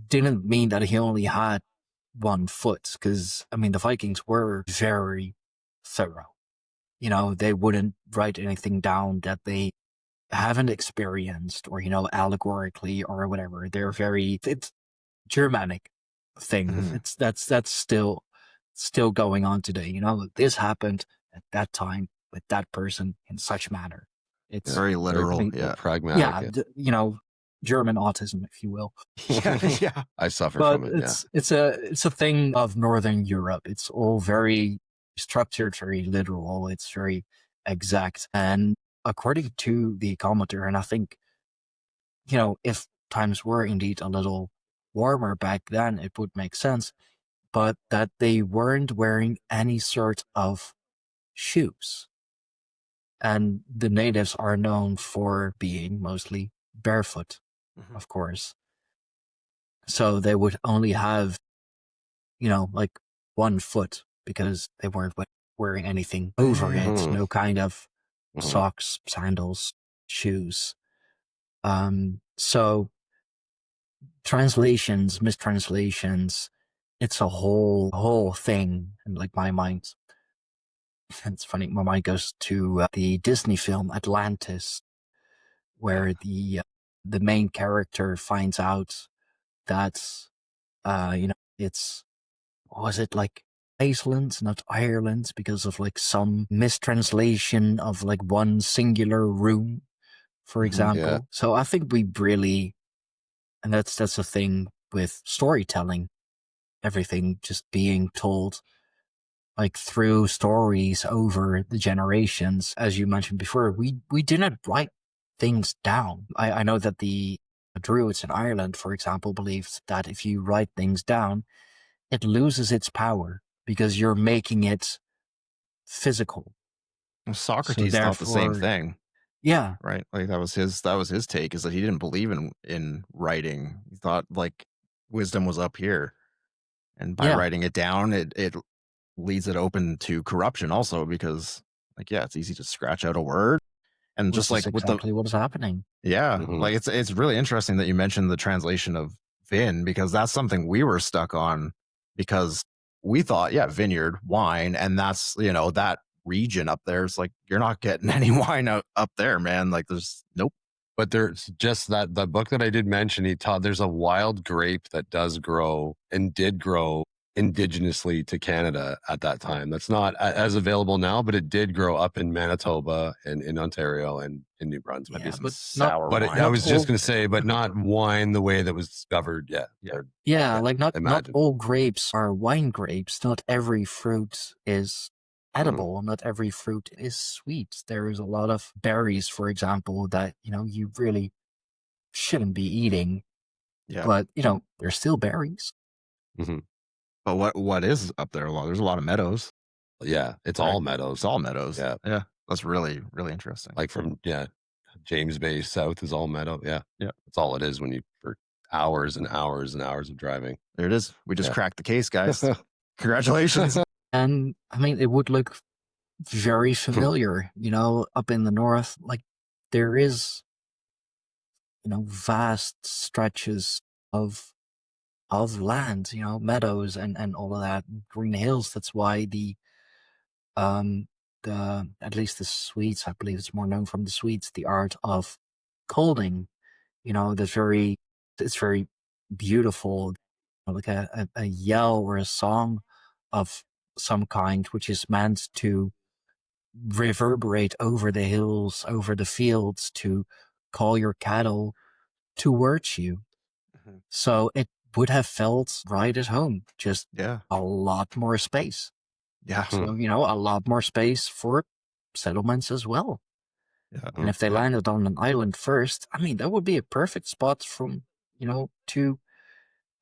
didn't mean that he only had one foot, because I mean the Vikings were very thorough. They wouldn't write anything down that they haven't experienced, or allegorically or whatever. It's Germanic thing. Mhm. That's still going on today. This happened at that time with that person in such manner. It's Very literal. Yeah. pragmatic. German autism, if you will. Yeah. I suffer But from it. Yeah. it's a thing of Northern Europe. It's all very structured, very literal. It's very exact. And according to the commenter, and I think, if times were indeed a little warmer back then, it would make sense, but that they weren't wearing any sort of shoes. And the natives are known for being mostly barefoot, of course. So they would only have, like one foot, because they weren't wearing anything over Yeah. it. No kind of Mhm. socks, sandals, shoes. So translations, mistranslations, it's a whole thing. And like my mind, it's funny, my mind goes to the Disney film Atlantis, where the main character finds out that it's, what was it, like Iceland, not Ireland, because of like some mistranslation of like one singular room, for example. Yeah. So I think we really, and that's a thing with storytelling, everything just being told like through stories over the generations. As you mentioned before, we didn't write things down. I know that the Druids in Ireland, for example, believed that if you write things down, it loses its power because you're making it physical. Socrates So thought the same therefore, thing, yeah, right? Like that was his take, is that he didn't believe in writing. He thought like wisdom was up here, and by yeah, writing it down, it leaves it open to corruption also, because like, yeah, it's easy to scratch out a word. And which just is like with the exactly what is happening. yeah, Mhm. like it's really interesting that you mentioned the translation of vin, because that's something we were stuck on, because we thought, yeah, vineyard, wine, and that's, that region up there. It's like, you're not getting any wine up there, man. Like there's nope. But there's just that the book that I did mention, he taught there's a wild grape that does grow and did grow indigenously to Canada at that time. That's not as available now, but it did grow up in Manitoba and in Ontario and in New Brunswick. Yeah, Some but not sour But wine. I not was just all. going to say, but not wine the way that was discovered yet. Yeah. Yeah, like not Imagine. all grapes are wine grapes. Not every fruit is edible. Not every fruit is sweet. There is a lot of berries, for example, that you really shouldn't be eating, Yeah. but they're still berries. Mhm. But what is up there? Well, there's a lot of meadows. Yeah, it's Right. all meadows. It's all meadows. Yeah. Yeah. That's really, really interesting. Like from James Bay south is all meadow. Yeah, Yeah. that's all it is when you for hours and hours and hours of driving. There it is. We just Yeah. cracked the case, guys. Congratulations. And I mean, it would look very familiar, up in the north. Like there is, vast stretches of land, meadows and all of that, green hills. That's why um at least the Swedes, I believe it's more known from the Swedes, the art of colding, that's it's very beautiful, like a yell or a song of some kind, which is meant to reverberate over the hills, over the fields, to call your cattle towards you. Mhm. So it would have felt right at home, just Yeah. a lot more space. Yeah. So, a lot more space for settlements as well. Yeah. And if they Yeah. landed on an island first, I mean, that would be a perfect spot to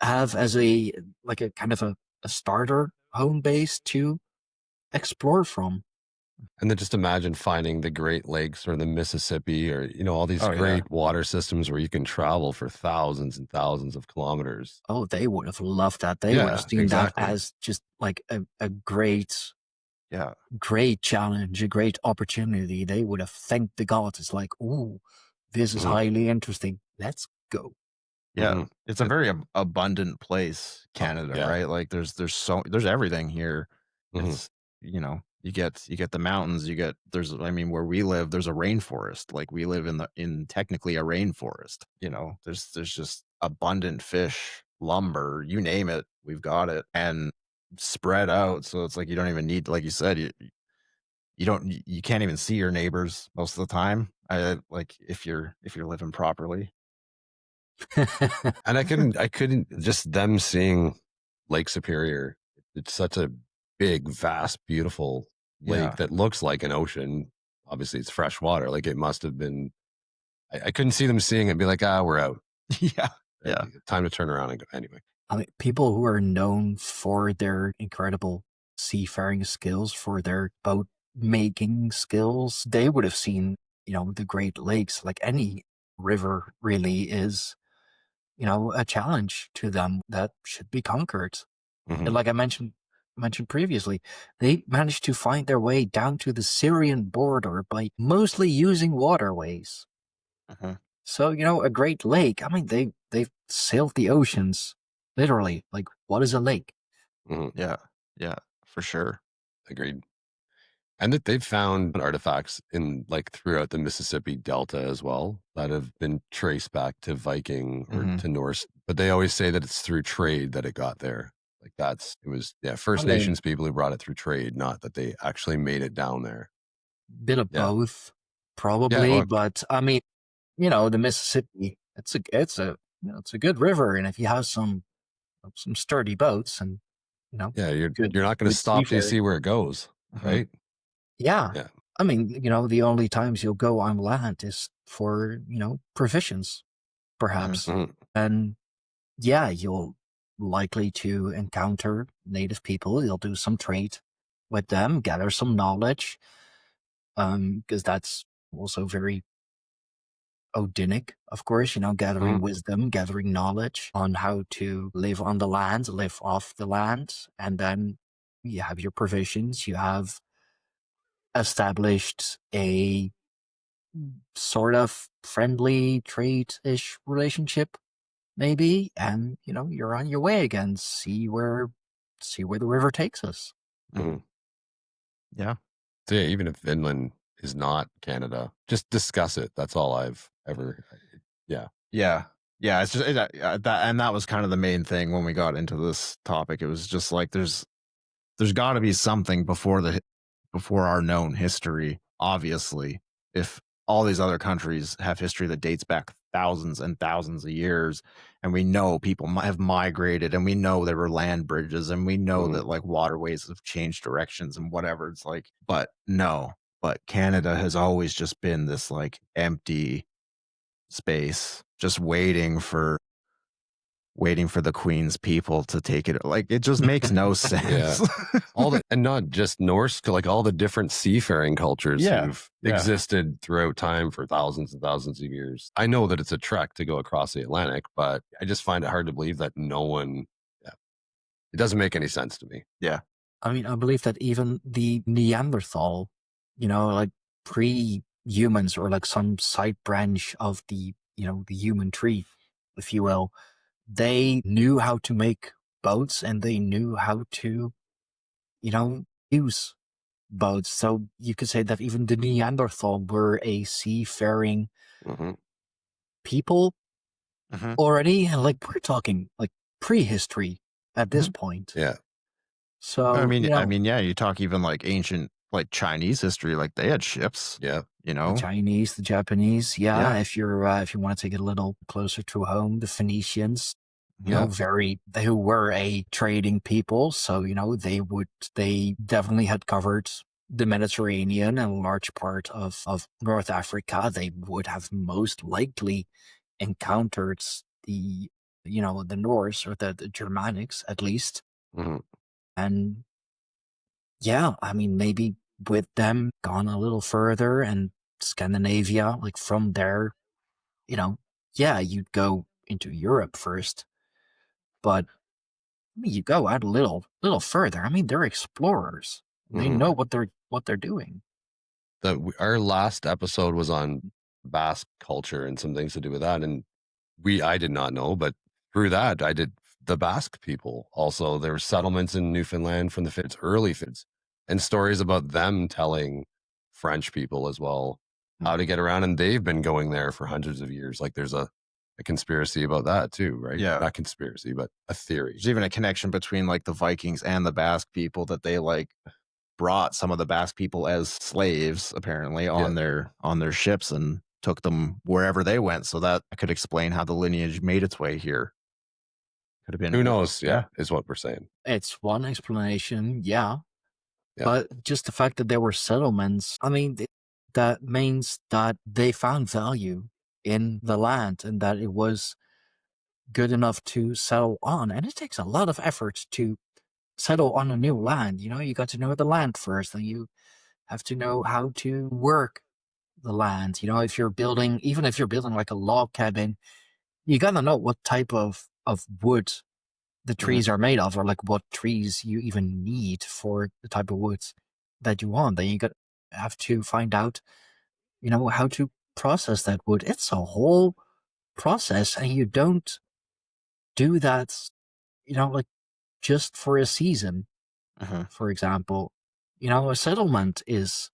have as a kind of a starter home base to explore from. And then just imagine finding the Great Lakes or the Mississippi or, all these Oh, yeah. great water systems where you can travel for thousands and thousands of kilometers. Oh, they would have loved that. They would have Yeah, seen exactly. that as just like a great, Yeah. great challenge, a great opportunity. They would have thanked the gods. It's like, ooh, this is Mhm. highly interesting. Let's go. Yeah. Mhm. It's a very abundant place, Canada, yeah. right? Like there's everything here. Mhm. It's, you get the mountains, where we live, there's a rainforest. Like we live in technically a rainforest. There's just abundant fish, lumber, you name it, we've got it, and spread out. So it's like you don't even need, like you said, you can't even see your neighbors most of the time. Like if you're living properly. And I couldn't just them seeing Lake Superior. It's such a big, vast, beautiful lake Yeah. that looks like an ocean. Obviously, it's fresh water. Like it must have been. I couldn't see them seeing it and be like, we're out. Yeah. Yeah. Time to turn around and go. Anyway. I mean, people who are known for their incredible seafaring skills, for their boat making skills, they would have seen, the Great Lakes. Like any river really is, a challenge to them that should be conquered. Mhm. And like I mentioned previously, they managed to find their way down to the Syrian border by mostly using waterways. Uh-huh. So, a Great Lake, I mean, they've sailed the oceans, literally. Like, what is a lake? Mhm. Yeah. Yeah. For sure. Agreed. And that they've found artifacts in throughout the Mississippi Delta as well that have been traced back to Viking or Mhm. to Norse. But they always say that it's through trade that it got there. First I mean, Nations people who brought it through trade, not that they actually made it down there. bit of Yeah. both, Yeah. probably. But I mean, the Mississippi, it's a good river, and if you have some sturdy boats and Yeah. You're good not going to good stop till you seafaring. see where it goes. Mhm. Right. Yeah. Yeah. I mean, the only times you'll go on land is for, provisions, perhaps. Mhm. And yeah, you'll likely to encounter native people. You'll do some trade with them, gather some knowledge, because that's also very Odinic, of course, gathering Mhm. wisdom, gathering knowledge on how to live on the land, live off the land, and then you have your provisions, you have established a sort of friendly trade-ish relationship, maybe, and you're on your way again. See where the river takes us. Mhm. Yeah. So yeah, even if Vinland is not Canada, just discuss it. That's all I've ever. Yeah. Yeah. Yeah. It's just that was kind of the main thing when we got into this topic. It was just like there's got to be something before our known history. Obviously, if all these other countries have history that dates back thousands and thousands of years, and we know people have migrated, and we know there were land bridges, and we know Mhm. that like waterways have changed directions and whatever. It's like, but Canada has always just been this like empty space, just waiting for the Queen's people to take it. Like it just makes no sense. And not just Norse, all the different seafaring cultures Yeah, who've yeah. existed throughout time for thousands and thousands of years. I know that it's a trek to go across the Atlantic, but I just find it hard to believe that no one. Yeah, it doesn't make any sense to me. I mean, I believe that even the Neanderthal, like pre humans, or like some side branch of the, the human tree, if you will, they knew how to make boats and they knew how to, use boats. So you could say that even the Neanderthal were a seafaring Hmm. people Mhm. already. And like, we're talking like prehistory at this Mhm. point. Yeah. So, I mean, yeah, you talk even like ancient, like Chinese history, like they had ships, Yeah. the Chinese, the Japanese, Yeah. if you want to take it a little closer to home, the Phoenicians, Yeah. they were a trading people, so they definitely had covered the Mediterranean and a large part of North Africa. They would have most likely encountered the Norse, or the Germanics at least. Hmm. And yeah, I mean, maybe with them gone a little further, and Scandinavia, like from there, yeah, you'd go into Europe first, but I mean, you go out a little further. I mean, they're explorers. They Hmm. know what they're doing. Our last episode was on Basque culture and some things to do with that, and I did not know, but through that I did. The Basque people also, there were settlements in Newfoundland from the early Fits, and stories about them telling French people as well how to get around, and they've been going there for hundreds of years. Like there's a conspiracy about that too, right? Yeah. Not conspiracy, but a theory. There's even a connection between like the Vikings and the Basque people, that they like brought some of the Basque people as slaves apparently on their ships and took them wherever they went. So that could explain how the lineage made its way here. Could have been. Who knows? Yeah, is what we're saying. It's one explanation, yeah. Yeah. But just the fact that there were settlements, I mean, that means that they found value in the land and that it was good enough to settle on. And it takes a lot of effort to settle on a new land. You got to know the land first, and you have to know how to work the land. Even if you're building like a log cabin, you got to know what type of wood the trees are made of, or like what trees you even need for the type of woods that you want. Then have to find out, how to process that wood. It's a whole process, and you don't do that, like just for a season, for example. A settlement is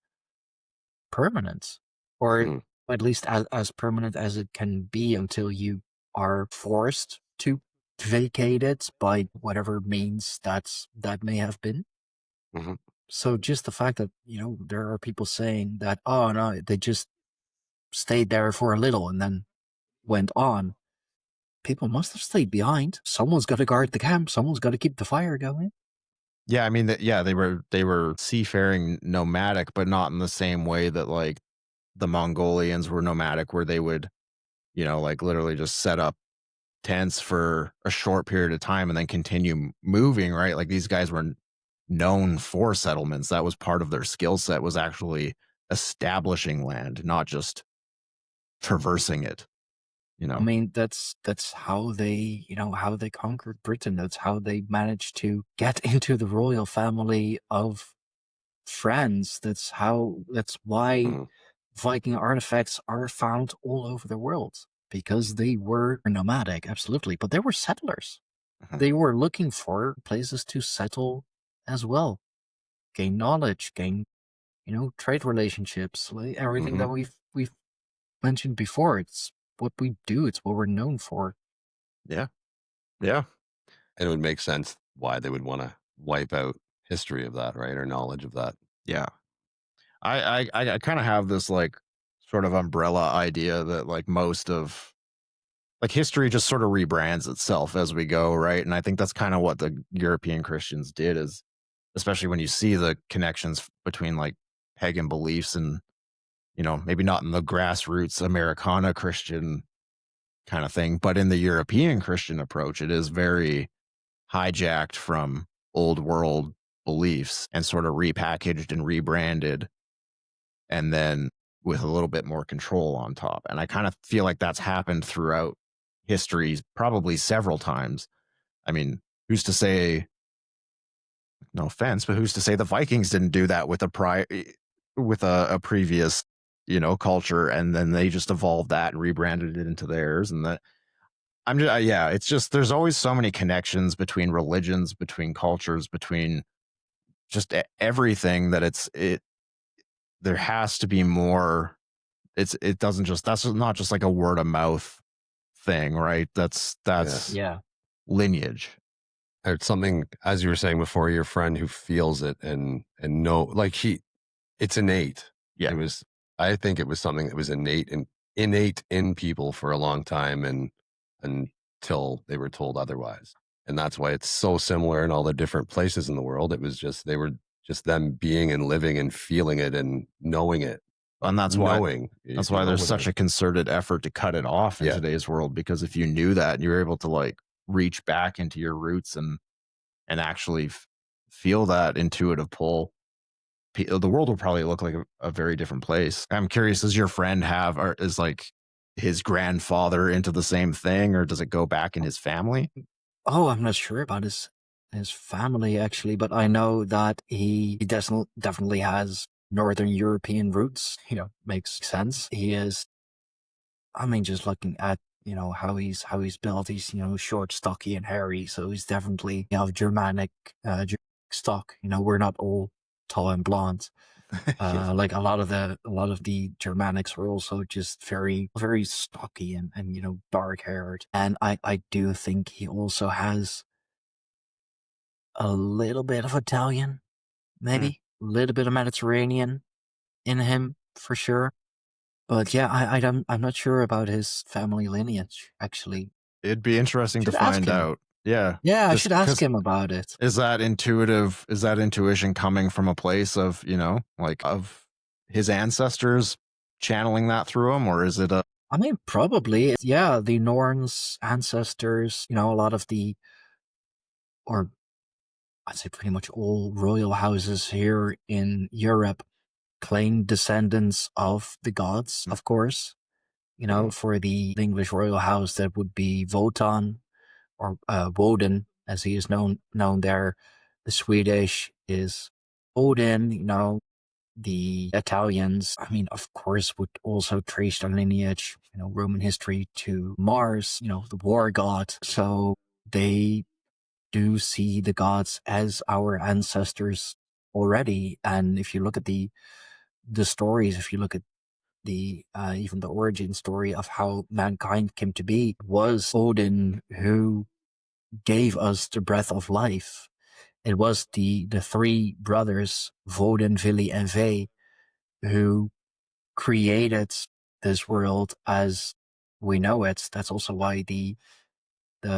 permanent, or Mhm. at least as permanent as it can be until you are forced to vacate it by whatever means that may have been. Mhm. So just the fact that, there are people saying that, oh no, they just stayed there for a little and then went on. People must have stayed behind. Someone's got to guard the camp. Someone's got to keep the fire going. Yeah, I mean they were seafaring nomadic, but not in the same way that like the Mongolians were nomadic, where they would, like literally just set up tents for a short period of time and then continue moving, right? Like these guys were known for settlements. That was part of their skill set, was actually establishing land, not just traversing it, I mean, that's how they, how they conquered Britain. That's how they managed to get into the royal family of France. That's why Mhm. Viking artifacts are found all over the world, because they were nomadic, absolutely, but they were settlers. Mhm. They were looking for places to settle as well, gain knowledge, gain, trade relationships, like everything that Mhm. we've mentioned before. It's what we do. It's what we're known for. Yeah. Yeah. And it would make sense why they would want to wipe out history of that, right? Or knowledge of that. Yeah. I kind of have this like sort of umbrella idea that like most of like history just sort of rebrands itself as we go, right? And I think that's kind of what the European Christians did, is especially when you see the connections between like pagan beliefs and, maybe not in the grassroots Americana Christian kind of thing, but in the European Christian approach, it is very hijacked from old world beliefs and sort of repackaged and rebranded, and then with a little bit more control on top. And I kind of feel like that's happened throughout history, probably several times. I mean, who's to say, no offense, but who's to say the Vikings didn't do that with a previous, culture, and then they just evolved that and rebranded it into theirs. And that yeah, it's just there's always so many connections between religions, between cultures, between just everything that there has to be more. It doesn't just that's not just like a word of mouth thing, right? That's Yeah. lineage. It's something, as you were saying before, your friend who feels it and know, like it's innate. Yeah. I think it was something that was innate in people for a long time, and until they were told otherwise. And that's why it's so similar in all the different places in the world. It was just, they were just them being and living and feeling it and knowing it. And that's why there's such a concerted effort to cut it off in today's world, because if you knew that and you were able to like reach back into your roots and actually feel that intuitive pull, the world will probably look like a very different place. I'm curious, does your friend is like his grandfather into the same thing, or does it go back in his family? Oh, I'm not sure about his family actually, but I know that he definitely has Northern European roots. Makes sense. He is, I mean, just looking at how he's built. He's short, stocky, and hairy, so he's definitely of Germanic stock. We're not all tall and blonde. Like a lot of the Germanics were also just very, very stocky and dark haired. And I do think he also has a little bit of Italian, maybe a little bit of Mediterranean in him for sure. But yeah, I'm not sure about his family lineage actually. It'd be interesting to find out. Yeah. Yeah, I should ask him about it. Is that intuition coming from a place of, like of his ancestors channeling that through him, or is it I mean, probably. Yeah, the Norns ancestors, a lot of or I'd say pretty much all royal houses here in Europe claim descendants of the gods, of course. For the English royal house, that would be Wotan, or Woden, as he is known there. The Swedish is Odin. The Italians, I mean, of course, would also trace their lineage, Roman history to Mars, the war god. So they do see the gods as our ancestors already. And if you look at the stories, if you look at the even the origin story of how mankind came to be, was Odin who gave us the breath of life. It was the three brothers, Woden, Vili, and Ve, who created this world as we know it. That's also why the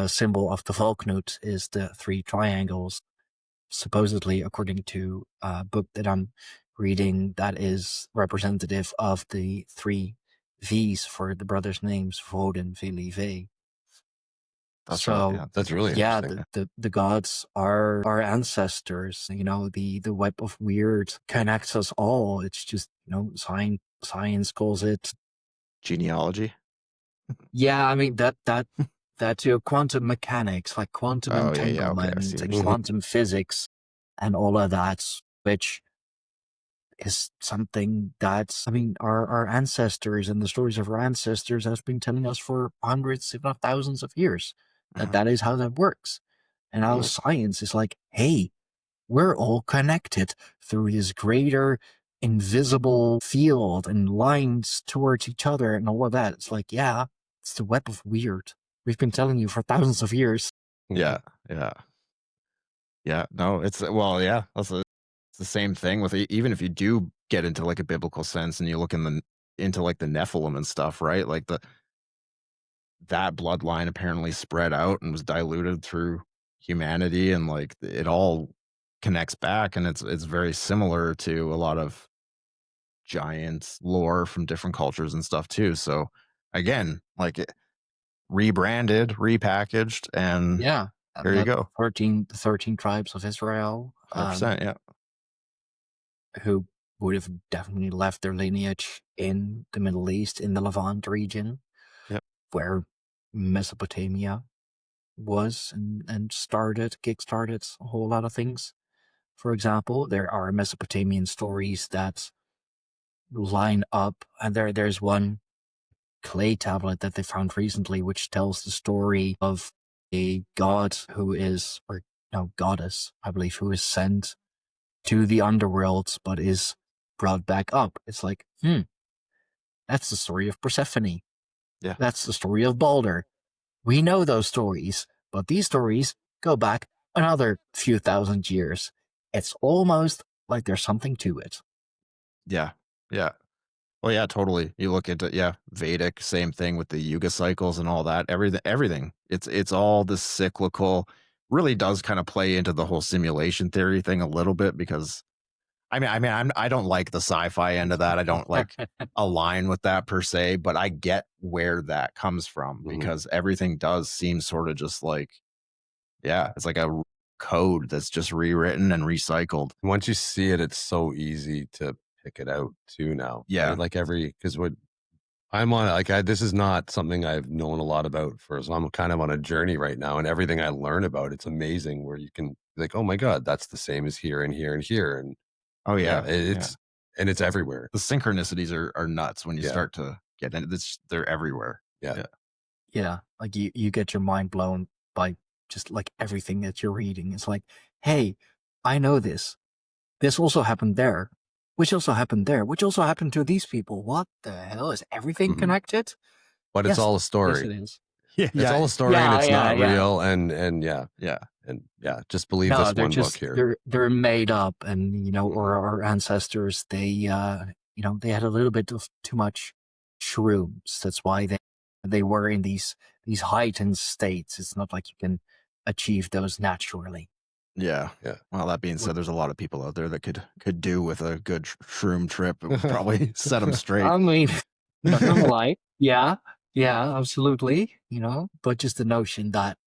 symbol of the Valknut is the three triangles. Supposedly, according to a book that I'm reading, that is representative of the three V's for the brothers' names, Woden, Vili, Ve. That's really interesting. Yeah, the gods are our ancestors. The web of weird connects us all. It's just, science calls it genealogy. Yeah, I mean that too. Quantum mechanics, like quantum entanglement, and quantum physics, and all of that, which is something that, I mean, our ancestors and the stories of our ancestors have been telling us for hundreds, if not thousands of years. That is how that works. And now science is like, hey, we're all connected through this greater invisible field and lines towards each other and all of that. It's like, yeah, it's the web of weird. We've been telling you for thousands of years. Yeah. No, it's the same thing with even if you do get into like a biblical sense and you look into like the Nephilim and stuff, right? Like that bloodline apparently spread out and was diluted through humanity, and like it all connects back, and it's very similar to a lot of giant lore from different cultures and stuff too. So again, like rebranded, repackaged, and yeah, here you go. 13 tribes of Israel, 100%, yeah, who would have definitely left their lineage in the Middle East, in the Levant region, where Mesopotamia was and kickstarted a whole lot of things. For example, there are Mesopotamian stories that line up. And there's one clay tablet that they found recently, which tells the story of a god who is, or no, goddess, I believe, who is sent to the underworld, but is brought back up. It's like, that's the story of Persephone. Yeah. That's the story of Balder. We know those stories, but these stories go back another few thousand years. It's almost like there's something to it. Yeah. Yeah. Well, yeah, totally. You look at it, yeah, Vedic, same thing with the Yuga cycles and all that. Everything. It's all this cyclical. Really does kind of play into the whole simulation theory thing a little bit because, I don't like the sci-fi end of that. I don't like align with that per se, but I get where that comes from because everything does seem sort of just like, yeah, it's like a code that's just rewritten and recycled. Once you see it, it's so easy to pick it out too now. Yeah. Right? Like because what I'm on, like this is not something I've known a lot about for, so I'm kind of on a journey right now, and everything I learn about, it's amazing where you can be like, oh my God, that's the same as here and here and here. And oh yeah, and it's everywhere. The synchronicities are nuts when you start to get into this. They're everywhere. Yeah. Like you get your mind blown by just like everything that you're reading. It's like, hey, I know this. This also happened there, which also happened there, which also happened to these people. What the hell? Is everything connected? But it's all a story. Yes, it is. It's all a story, and it's not real. And just believe this one book here. They're made up, and or our ancestors, they they had a little bit of too much shrooms. That's why they were in these heightened states. It's not like you can achieve those naturally. Yeah. Well, that being said, there's a lot of people out there that could do with a good shroom trip. It would probably set them straight. I mean, not gonna lie. Yeah, absolutely. But just the notion that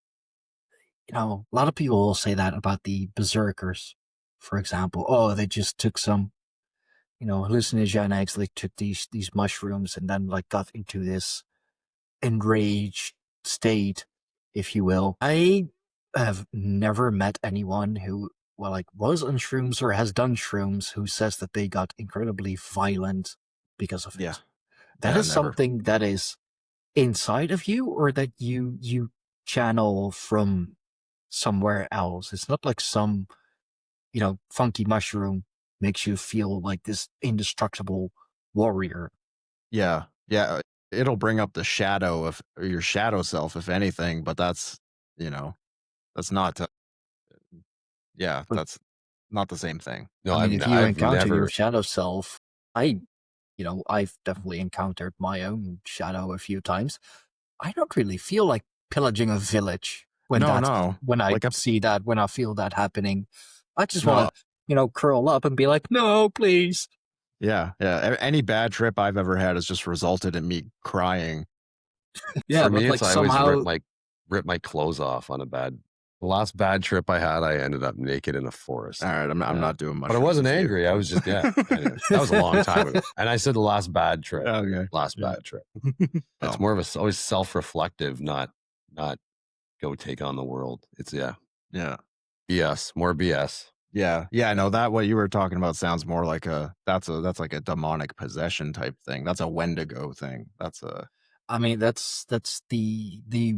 a lot of people will say that about the berserkers, for example. Oh, they just took some hallucinogenics. They took these mushrooms and then like got into this enraged state, if you will. I have never met anyone who was on shrooms or has done shrooms who says that they got incredibly violent because of it. Yeah. That is something that is inside of you, or that you channel from somewhere else. It's not like some funky mushroom makes you feel like this indestructible warrior. Yeah. It'll bring up the shadow of your shadow self, if anything, but that's that's not that's not the same thing. No, I mean, if you encounter your shadow self, I've definitely encountered my own shadow a few times. I don't really feel like pillaging a village when I see that, when I feel that happening. I just want to, curl up and be like, no, please. Yeah. Any bad trip I've ever had has just resulted in me crying. For me, it's I always rip my clothes off on the last bad trip I had, I ended up naked in a forest. All right, I'm not doing much. But I wasn't angry. I was just, anyway, that was a long time ago. And I said the last bad trip. Okay. Last bad trip. It's more of always self-reflective, not go take on the world. It's, BS, more BS. Yeah, I know that what you were talking about sounds more like that's like a demonic possession type thing. That's a Wendigo thing. That's the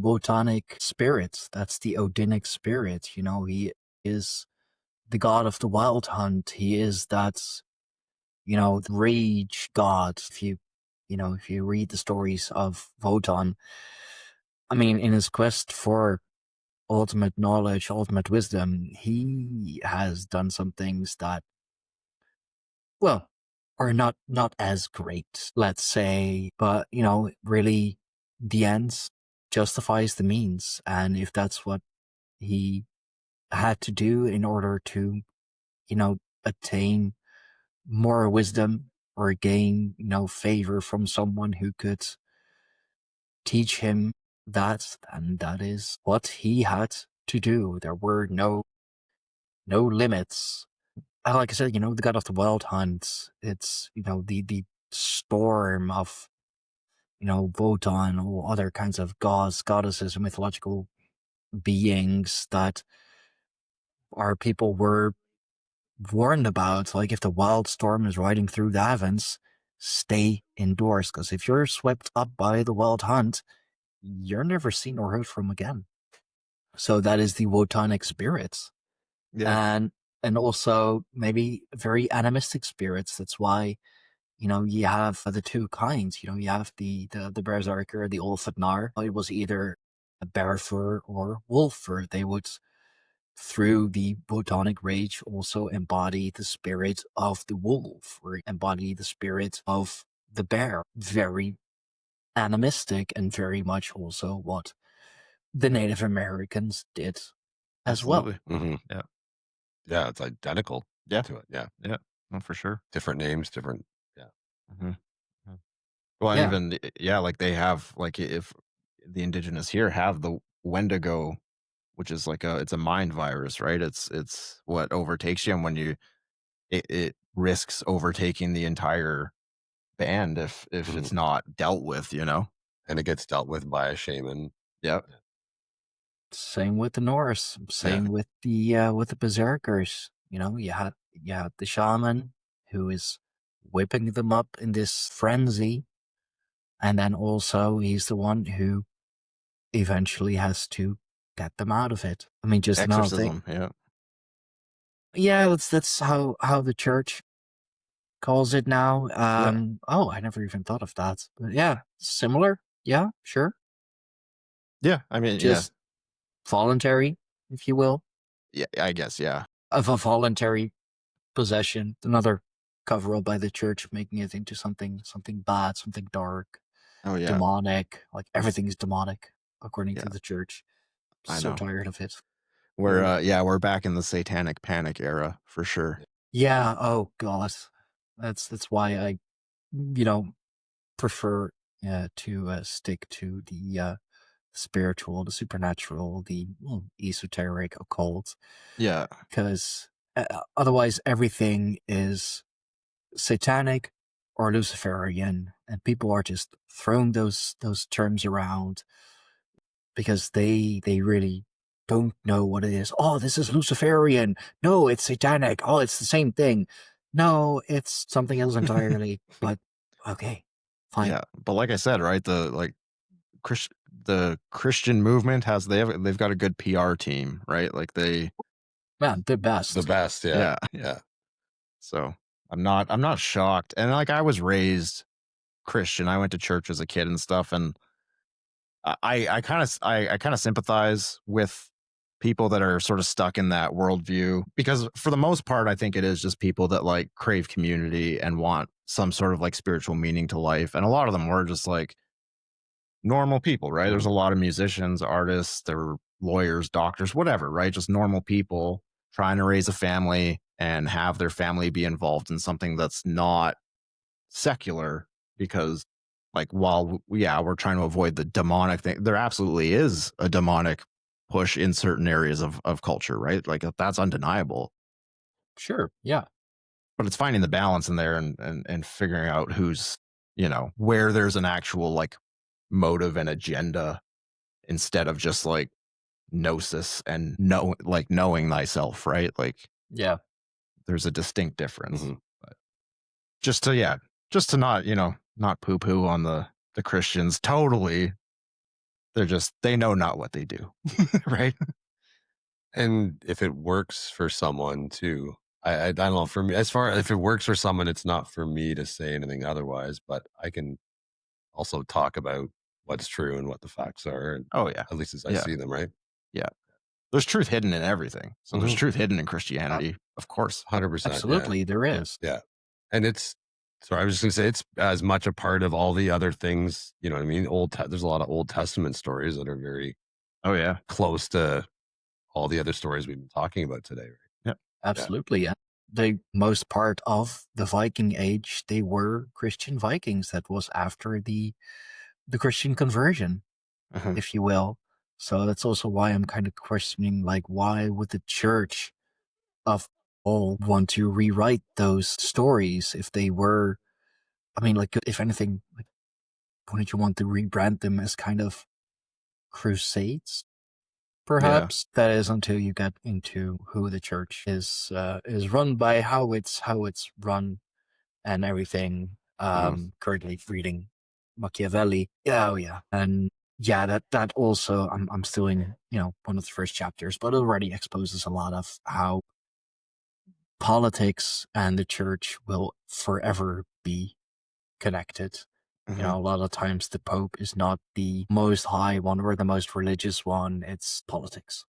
Wotanic spirit. That's the Odinic spirit. He is the god of the wild hunt. He is that, the rage god. If you read the stories of Wotan, I mean, in his quest for ultimate knowledge, ultimate wisdom, he has done some things that, are not as great, let's say, but really the ends justifies the means. And if that's what he had to do in order to, attain more wisdom or gain, favor from someone who could teach him that, and that is what he had to do. There were no limits. Like I said, the god of the wild hunt, it's, the storm of, Wotan or other kinds of gods, goddesses, and mythological beings that our people were warned about. Like if the wild storm is riding through the heavens, stay indoors, because if you're swept up by the wild hunt, you're never seen or heard from again. So that is the Wotanic spirits. Yeah. And also maybe very animistic spirits. That's why, you have the two kinds. You have the berserker, the Ulfadnar. It was either a bear fur or wolf fur. They would, through the Botanic rage, also embody the spirit of the wolf or embody the spirit of the bear. Very animistic and very much also what the Native Americans did as well. Absolutely. hmm Yeah. Yeah, it's identical Yeah. to it. Yeah, Yeah. No, for sure. different names, different. Yeah, hmm Well, and Yeah, even yeah, like they have like if the indigenous here have the Wendigo, which is like it's a mind virus, right? It's what overtakes you, and when it risks overtaking the entire band if Mhm. it's not dealt with, you know. And it gets dealt with by a shaman. Yeah. same with the Norse. Yeah, Same with the berserkers. You had the shaman who is whipping them up in this frenzy, and then also he's the one who eventually has to get them out of it. I mean, just another thing. Exorcism. Yeah. Yeah, that's how the church calls it now. Yeah. Oh, I never even thought of that. But yeah, similar. Yeah, sure. Yeah. I mean, yeah. Just voluntary, if you will, Yeah. I guess. Yeah. of a voluntary possession. Another cover up by the church, making it into something bad, something dark, Oh yeah. demonic. Like everything is demonic, according Yeah. to the church. I So know. tired of it. We're back in the satanic panic era for sure. Yeah. Oh God. That's why I, you know, prefer to stick to the spiritual, the supernatural, the esoteric, occult, Yeah. because otherwise everything is satanic or Luciferian, and people are just throwing those terms around because they really don't know what it is. Oh, this is Luciferian. No, it's satanic. Oh, it's the same thing. No, it's something else entirely. But okay, fine. Yeah. But like I said, right, the Christian movement they've got a good PR team, right? Like Man, the best. the best. Yeah, yeah. yeah. So I'm not shocked. And like I was raised Christian. I went to church as a kid and stuff, and I kind of sympathize with people that are sort of stuck in that worldview, because for the most part, I think it is just people that like crave community and want some sort of like spiritual meaning to life. And a lot of them were just like normal people, right? There's a lot of musicians, artists, there were lawyers, doctors, whatever, right? Just normal people trying to raise a family and have their family be involved in something that's not secular, because like while we're trying to avoid the demonic thing, there absolutely is a demonic push in certain areas of culture, right? Like that's undeniable. Sure, yeah. But it's finding the balance in there and figuring out who's, where there's an actual like motive and agenda, instead of just like gnosis and knowing thyself, right? Like Yeah. there's a distinct difference. Mhm. But just to not, not poo poo on the Christians totally. They know not what they do. Right. And if it works for someone too, I don't know. For me, as far if it works for someone, it's not for me to say anything otherwise. But I can also talk about what's true and what the facts are, and Oh yeah. at least as I Yeah. see them, right? Yeah. There's truth hidden in everything. So there's Mhm. truth hidden in Christianity, of course. 100%. Absolutely, there is. Yeah. And it's, sorry, I was just going to say it's as much a part of all the other things, you know what I mean? There's a lot of Old Testament stories that are very Oh yeah. close to all the other stories we've been talking about today. Right? Yeah. Absolutely. Yeah. The most part of the Viking Age, they were Christian Vikings. That was after the Christian conversion, Uh-huh. if you will. So that's also why I'm kind of questioning, like, why would the church of all want to rewrite those stories if they were, I mean, like, if anything, like, wouldn't you want to rebrand them as kind of crusades? Perhaps that is until you get into who the church is run by, how it's run, and everything. Currently reading Machiavelli. Oh yeah, and yeah, that also I'm still in one of the first chapters, but it already exposes a lot of how politics and the church will forever be connected. A lot of times the Pope is not the most high one or the most religious one. It's politics.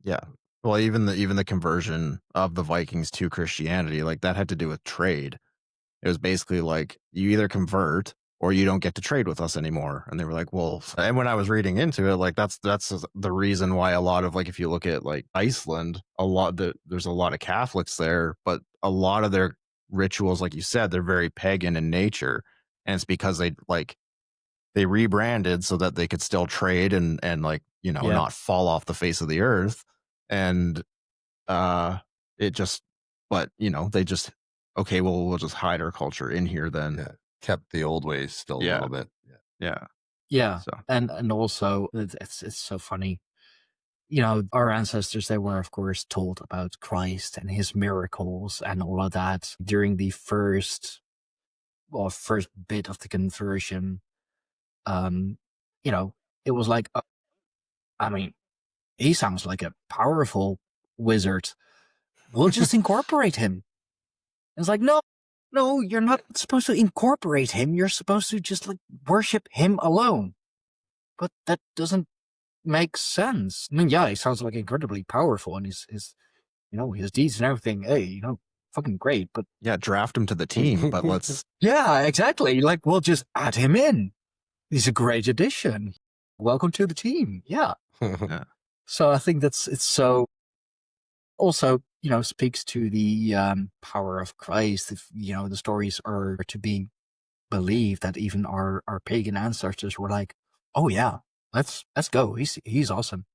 Yeah. Well, even the conversion of the Vikings to Christianity, like that had to do with trade. It was basically like you either convert or you don't get to trade with us anymore. And they were like, well, and when I was reading into it, like that's the reason why a lot of, like, if you look at like Iceland, there's a lot of Catholics there, but a lot of their rituals, like you said, they're very pagan in nature. And it's because they rebranded so that they could still trade and like, not fall off the face of the earth. And it just, but they just, okay, well, we'll just hide our culture in here then. Yeah. Kept the old ways still a little bit. Yeah. So. And also it's so funny. Our ancestors, they were of course told about Christ and his miracles and all of that during the first bit of the conversion. It was like, I mean, he sounds like a powerful wizard. We'll just incorporate him. It's like, no, you're not supposed to incorporate him. You're supposed to just like worship him alone. But that doesn't make sense. I mean, yeah, he sounds like incredibly powerful, and his deeds and everything. Hey, fucking great. But yeah, draft him to the team. But let's. Yeah, exactly. Like, we'll just add him in. He's a great addition. Welcome to the team. Yeah. Yeah. So I think it's so. Also, speaks to the power of Christ. If the stories are to be believed, that even our pagan ancestors were like, "Oh yeah, let's go. He's awesome."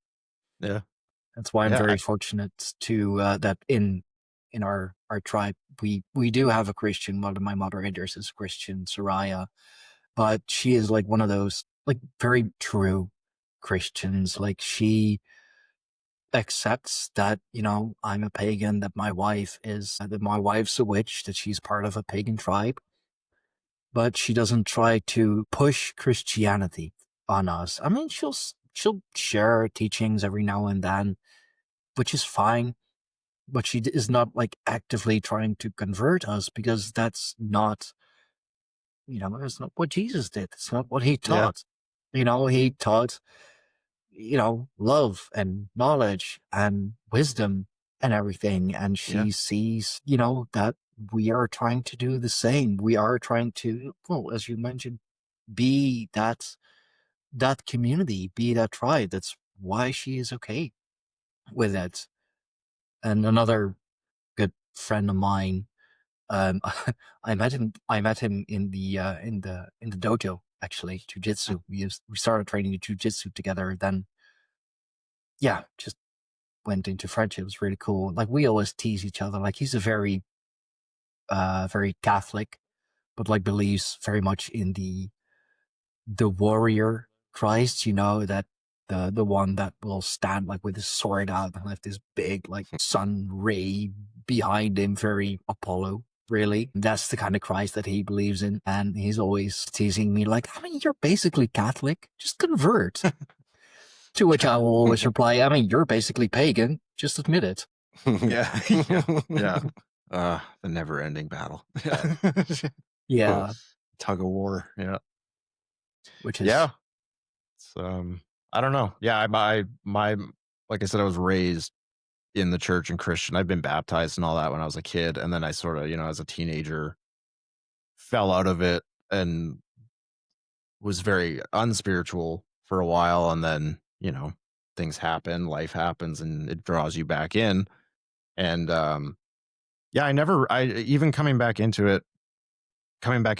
Yeah, that's why I'm very fortunate to that in our tribe we do have a Christian. One of my moderators is Christian, Soraya, but she is like one of those like very true Christians. Like, she accepts that I'm a pagan, that my wife's a witch, that she's part of a pagan tribe, but she doesn't try to push Christianity on us. I mean, she'll share teachings every now and then, which is fine, but she is not like actively trying to convert us, because that's not it's not what Jesus did. It's not what he taught. He taught love and knowledge and wisdom and everything. And she sees, that we are trying to do the same. We are trying to, well, as you mentioned, be that community, be that tribe. That's why she is okay with it. And another good friend of mine, I met him in the dojo, actually, jujitsu. We started training jujitsu together. Then, just went into friendship. It was really cool. Like, we always tease each other. Like, he's a very, very Catholic, but like believes very much in the warrior Christ. That the one that will stand like with his sword out and have this big like sun ray behind him, very Apollo. Really, that's the kind of Christ that he believes in. And he's always teasing me like, I mean, you're basically Catholic, just convert. To which I will always reply, I mean, you're basically pagan, just admit it. Yeah. The never-ending battle. Yeah. Tug of war. Yeah. Which is it's, I don't know. Yeah, my like I said, I was raised in the church and Christian. I've been baptized and all that when I was a kid, and then I sort of, as a teenager, fell out of it and was very unspiritual for a while, and then things happen, life happens, and it draws you back in. And I even coming back into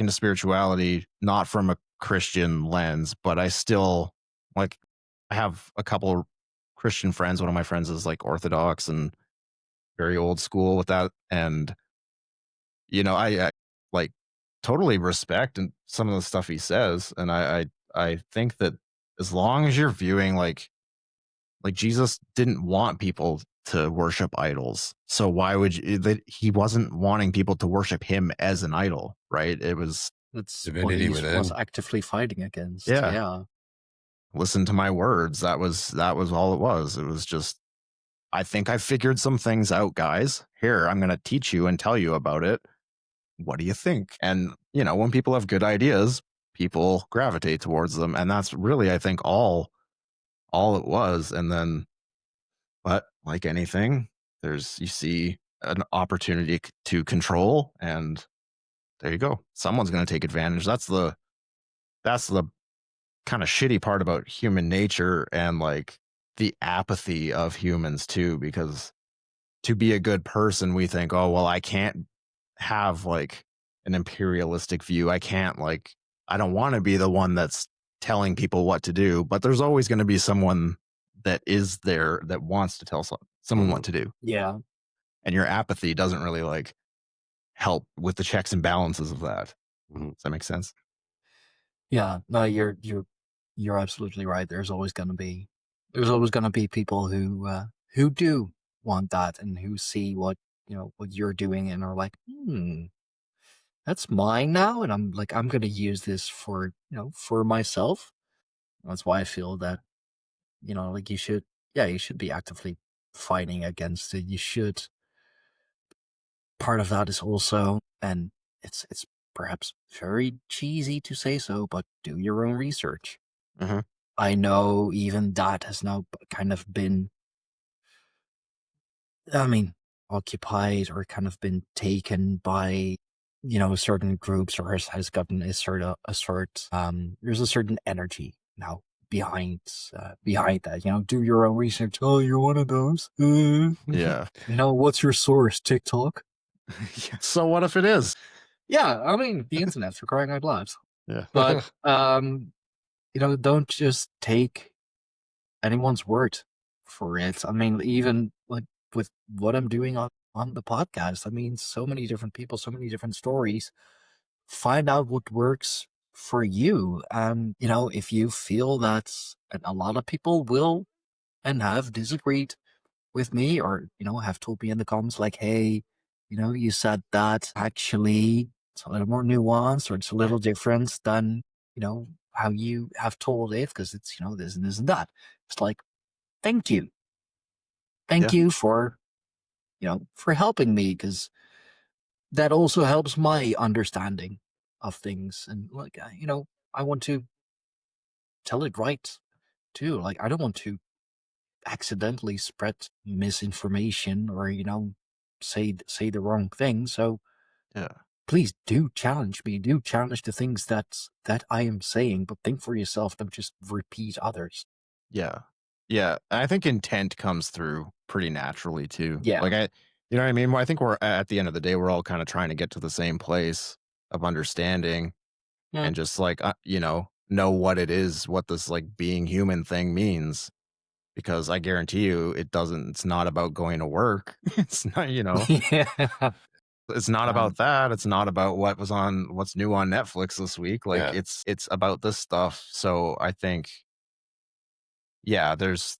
spirituality, not from a Christian lens, but I still I have a couple Christian friends. One of my friends is like Orthodox and very old school with that. And, I like totally respect and some of the stuff he says. And I think that as long as you're viewing like Jesus didn't want people to worship idols. So why would you, that he wasn't wanting people to worship him as an idol, right? It was That's what Divinity he was within. actively fighting against. Yeah. Yeah. Listen to my words. That was all it was. It was just, I think I figured some things out, guys. Here, I'm going to teach you and tell you about it. What do you think? And, when people have good ideas, people gravitate towards them. And that's really, I think, all it was. And then, but like anything, you see an opportunity to control, and there you go. Someone's going to take advantage. That's the kind of shitty part about human nature, and like the apathy of humans too, because to be a good person, we think, oh, well, I can't have like an imperialistic view. I don't want to be the one that's telling people what to do, but there's always going to be someone that is there that wants to tell someone what to do. Yeah. And your apathy doesn't really like help with the checks and balances of that. Does that make sense? Yeah. No, you're absolutely right. There's always going to be people who do want that, and who see what you're doing and are like, that's mine now, and I'm going to use this for for myself. That's why I feel that you should be actively fighting against it. You should. Part of that is also, and it's perhaps very cheesy to say so, but do your own research. Mm-hmm. I know even that has now kind of been, occupied, or kind of been taken by, certain groups, or has gotten there's a certain energy now behind that. Do your own research. Oh, you're one of those. Yeah. What's your source? TikTok? So what if it is? Yeah, the internet, for crying out loud. Yeah. But don't just take anyone's word for it. Even like with what I'm doing on the podcast, so many different people, so many different stories. Find out what works for you. And if you feel that, and a lot of people will and have disagreed with me, or have told me in the comments like, hey, you said that actually it's a little more nuanced, or it's a little different than how you have told it, because it's this and this and that. It's like, thank you for for helping me, because that also helps my understanding of things. And like, I want to tell it right too. Like, I don't want to accidentally spread misinformation, or say the wrong thing. So Yeah. please do challenge me, do challenge the things that I am saying, but think for yourself, don't just repeat others. Yeah. Yeah. And I think intent comes through pretty naturally too. Yeah. Like you know what I mean? Well, I think we're at the end of the day, we're all kind of trying to get to the same place of understanding, and just like, know what it is, what this like being human thing means. Because I guarantee you it's not about going to work. It's not, Yeah. it's not about that. It's not about what's new on Netflix this week. Like it's about this stuff. So I think, yeah, there's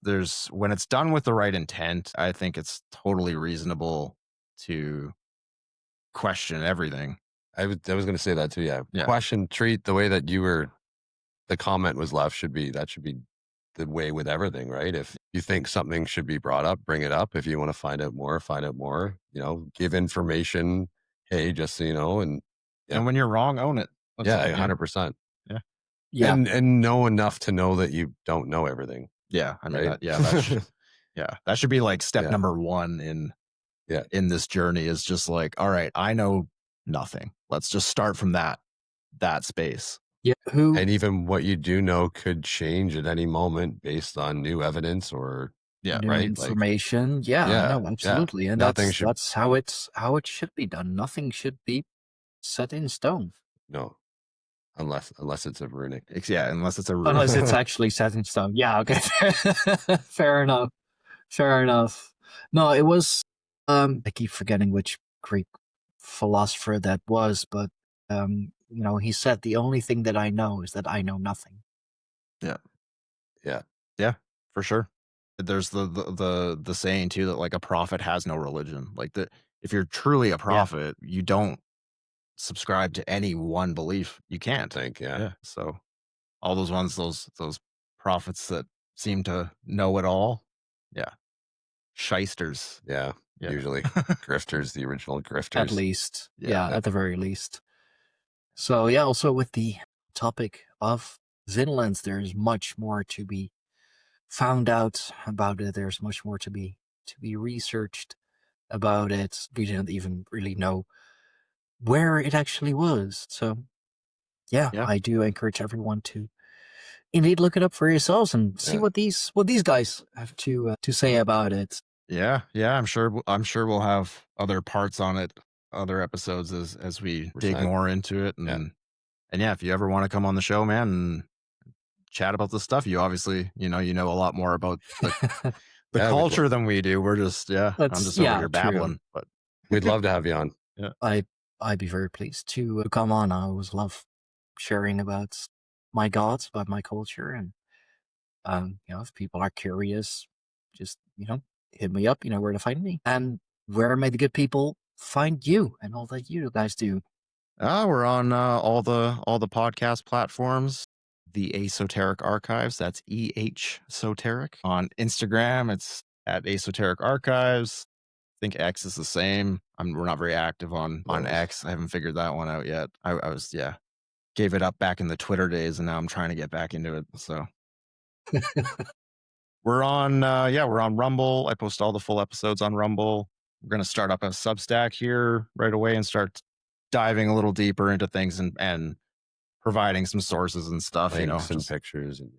when it's done with the right intent, I think it's totally reasonable to question everything. I was going to say that too. Yeah. Yeah. Question, treat the way that the comment was left should be the way with everything, right? If you think something should be brought up, bring it up. If you want to find out more, give information. Hey, just so you know, and when you're wrong, own it. Yeah, 100%. Yeah. Yeah. And know enough to know that you don't know everything. Yeah. I mean, right? that should be like step number one in this journey, is just like, all right, I know nothing. Let's just start from that space. Yeah. And even what you do know could change at any moment based on new evidence or new right? information. No, absolutely. And that's how it should be done. Nothing should be set in stone. No. Unless it's a runic. Yeah, unless it's a runic. Unless it's actually set in stone. Yeah, okay. Fair enough. No, it was I keep forgetting which Greek philosopher that was, but he said, the only thing that I know is that I know nothing. Yeah, for sure. There's the saying too that like a prophet has no religion. Like if you're truly a prophet, you don't subscribe to any one belief. You can't. I think, yeah. So all those ones, those prophets that seem to know it all. Yeah. Shysters. Yeah. Yeah. Usually grifters, the original grifters. At least. Yeah. At the very least. So yeah, also with the topic of Vinland, there's much more to be found out about it. There's much more to be researched about it. We didn't even really know where it actually was. So yeah, I do encourage everyone to indeed look it up for yourselves and see what these guys have to say about it. Yeah. I'm sure we'll have other parts on it, other episodes as we dig more into it. And yeah, if you ever want to come on the show, man, and chat about this stuff, you obviously, you know a lot more about the culture than we do. We're just, I'm just over here babbling, but we'd love to have you on. Yeah. I'd be very pleased to come on. I always love sharing about my gods, about my culture. And, if people are curious, just, hit me up, where to find me. And where may the good people find you and all that you guys do? We're on all the podcast platforms. The Eh-Soteric Archives. That's Eh-Soteric. On Instagram, it's at Eh-Soteric Archives. I think X is the same. We're not very active on X. I haven't figured that one out yet. I was gave it up back in the Twitter days, and now I'm trying to get back into it. So we're on Rumble. I post all the full episodes on Rumble. We're gonna start up a Substack here right away and start diving a little deeper into things and providing some sources and stuff, some pictures and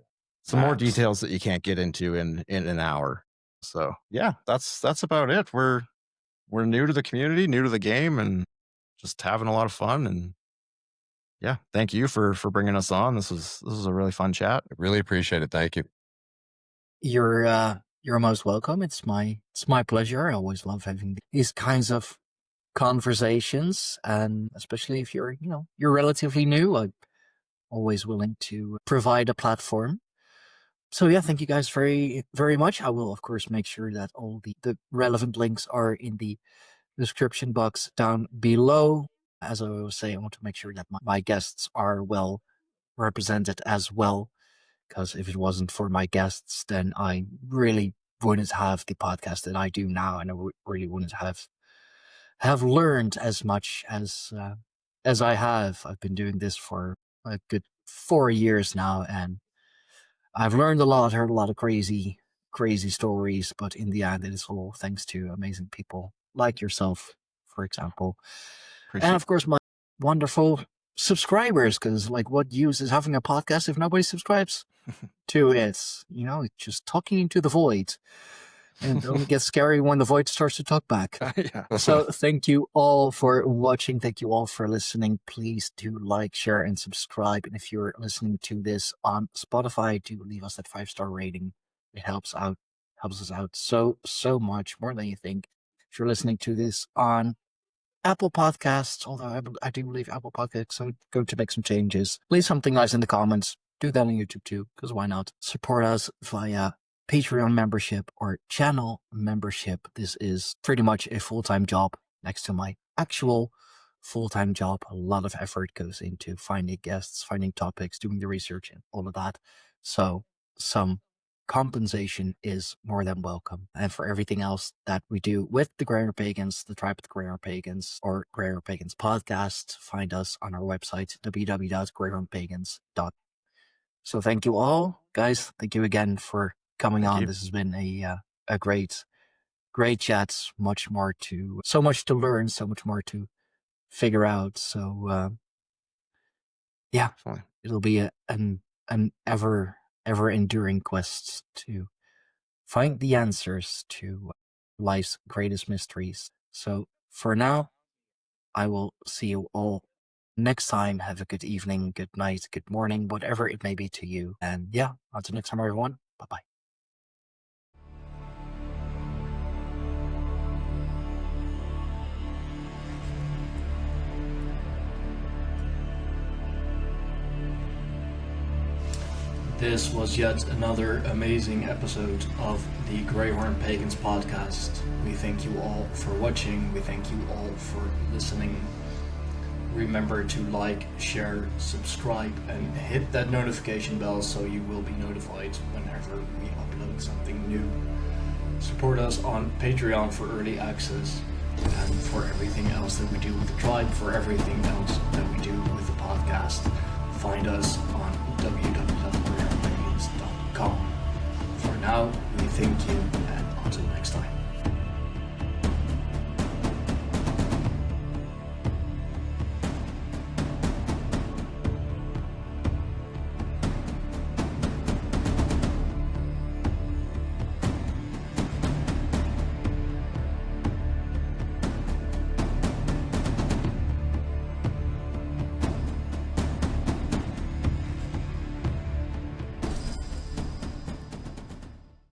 some more details that you can't get into in an hour. So yeah, that's about it. We're new to the community, new to the game, and just having a lot of fun. And yeah, thank you for bringing us on. This was a really fun chat. I really appreciate it. Thank you. You're most welcome. It's my pleasure. I always love having these kinds of conversations, and especially if you're relatively new, I'm always willing to provide a platform. So yeah, thank you guys very, very much. I will, of course, make sure that all the relevant links are in the description box down below. As I always say, I want to make sure that my guests are well represented as well, because if it wasn't for my guests, then I really wouldn't have the podcast that I do now, and I really wouldn't have learned as much as I have. I've been doing this for a good 4 years now, and I've learned a lot, heard a lot of crazy stories, but in the end, it is all thanks to amazing people like yourself, for example. And of course, my wonderful subscribers, because what use is having a podcast if nobody subscribes to it? It's just talking into the void. And it only gets scary when the void starts to talk back. So thank you all for watching. Thank you all for listening. Please do like, share, and subscribe. And if you're listening to this on Spotify, do leave us that 5-star rating. It helps us out so much, more than you think. If you're listening to this on Apple Podcasts, although I do believe Apple Podcasts are going to make some changes, leave something nice in the comments. Do that on YouTube too, because why not? Support us via Patreon membership or channel membership. This is pretty much a full-time job next to my actual full-time job. A lot of effort goes into finding guests, finding topics, doing the research, and all of that. So some compensation is more than welcome. And for everything else that we do with the Greyhorn Pagans, the Tribe of the Greyhorn Pagans, or Greyhorn Pagans podcast, find us on our website, www.greyhornpagans.com. So thank you all, guys. Thank you again for coming on. This has been a great chat. So much to learn, so much more to figure out. So yeah, it'll be an ever enduring quest to find the answers to life's greatest mysteries. So for now, I will see you all next time. Have a good evening, good night, good morning, whatever it may be to you. And yeah, until next time, everyone. Bye-bye. This was yet another amazing episode of the Greyhorn Pagans podcast. We thank you all for watching. We thank you all for listening. remember to like, share, subscribe, and hit that notification bell so you will be notified whenever we upload something new. Support us on Patreon for early access and for everything else that we do with the tribe, for everything else that we do with the podcast. Find us on www.rareplaygames.com. For now, we thank you, and until next time.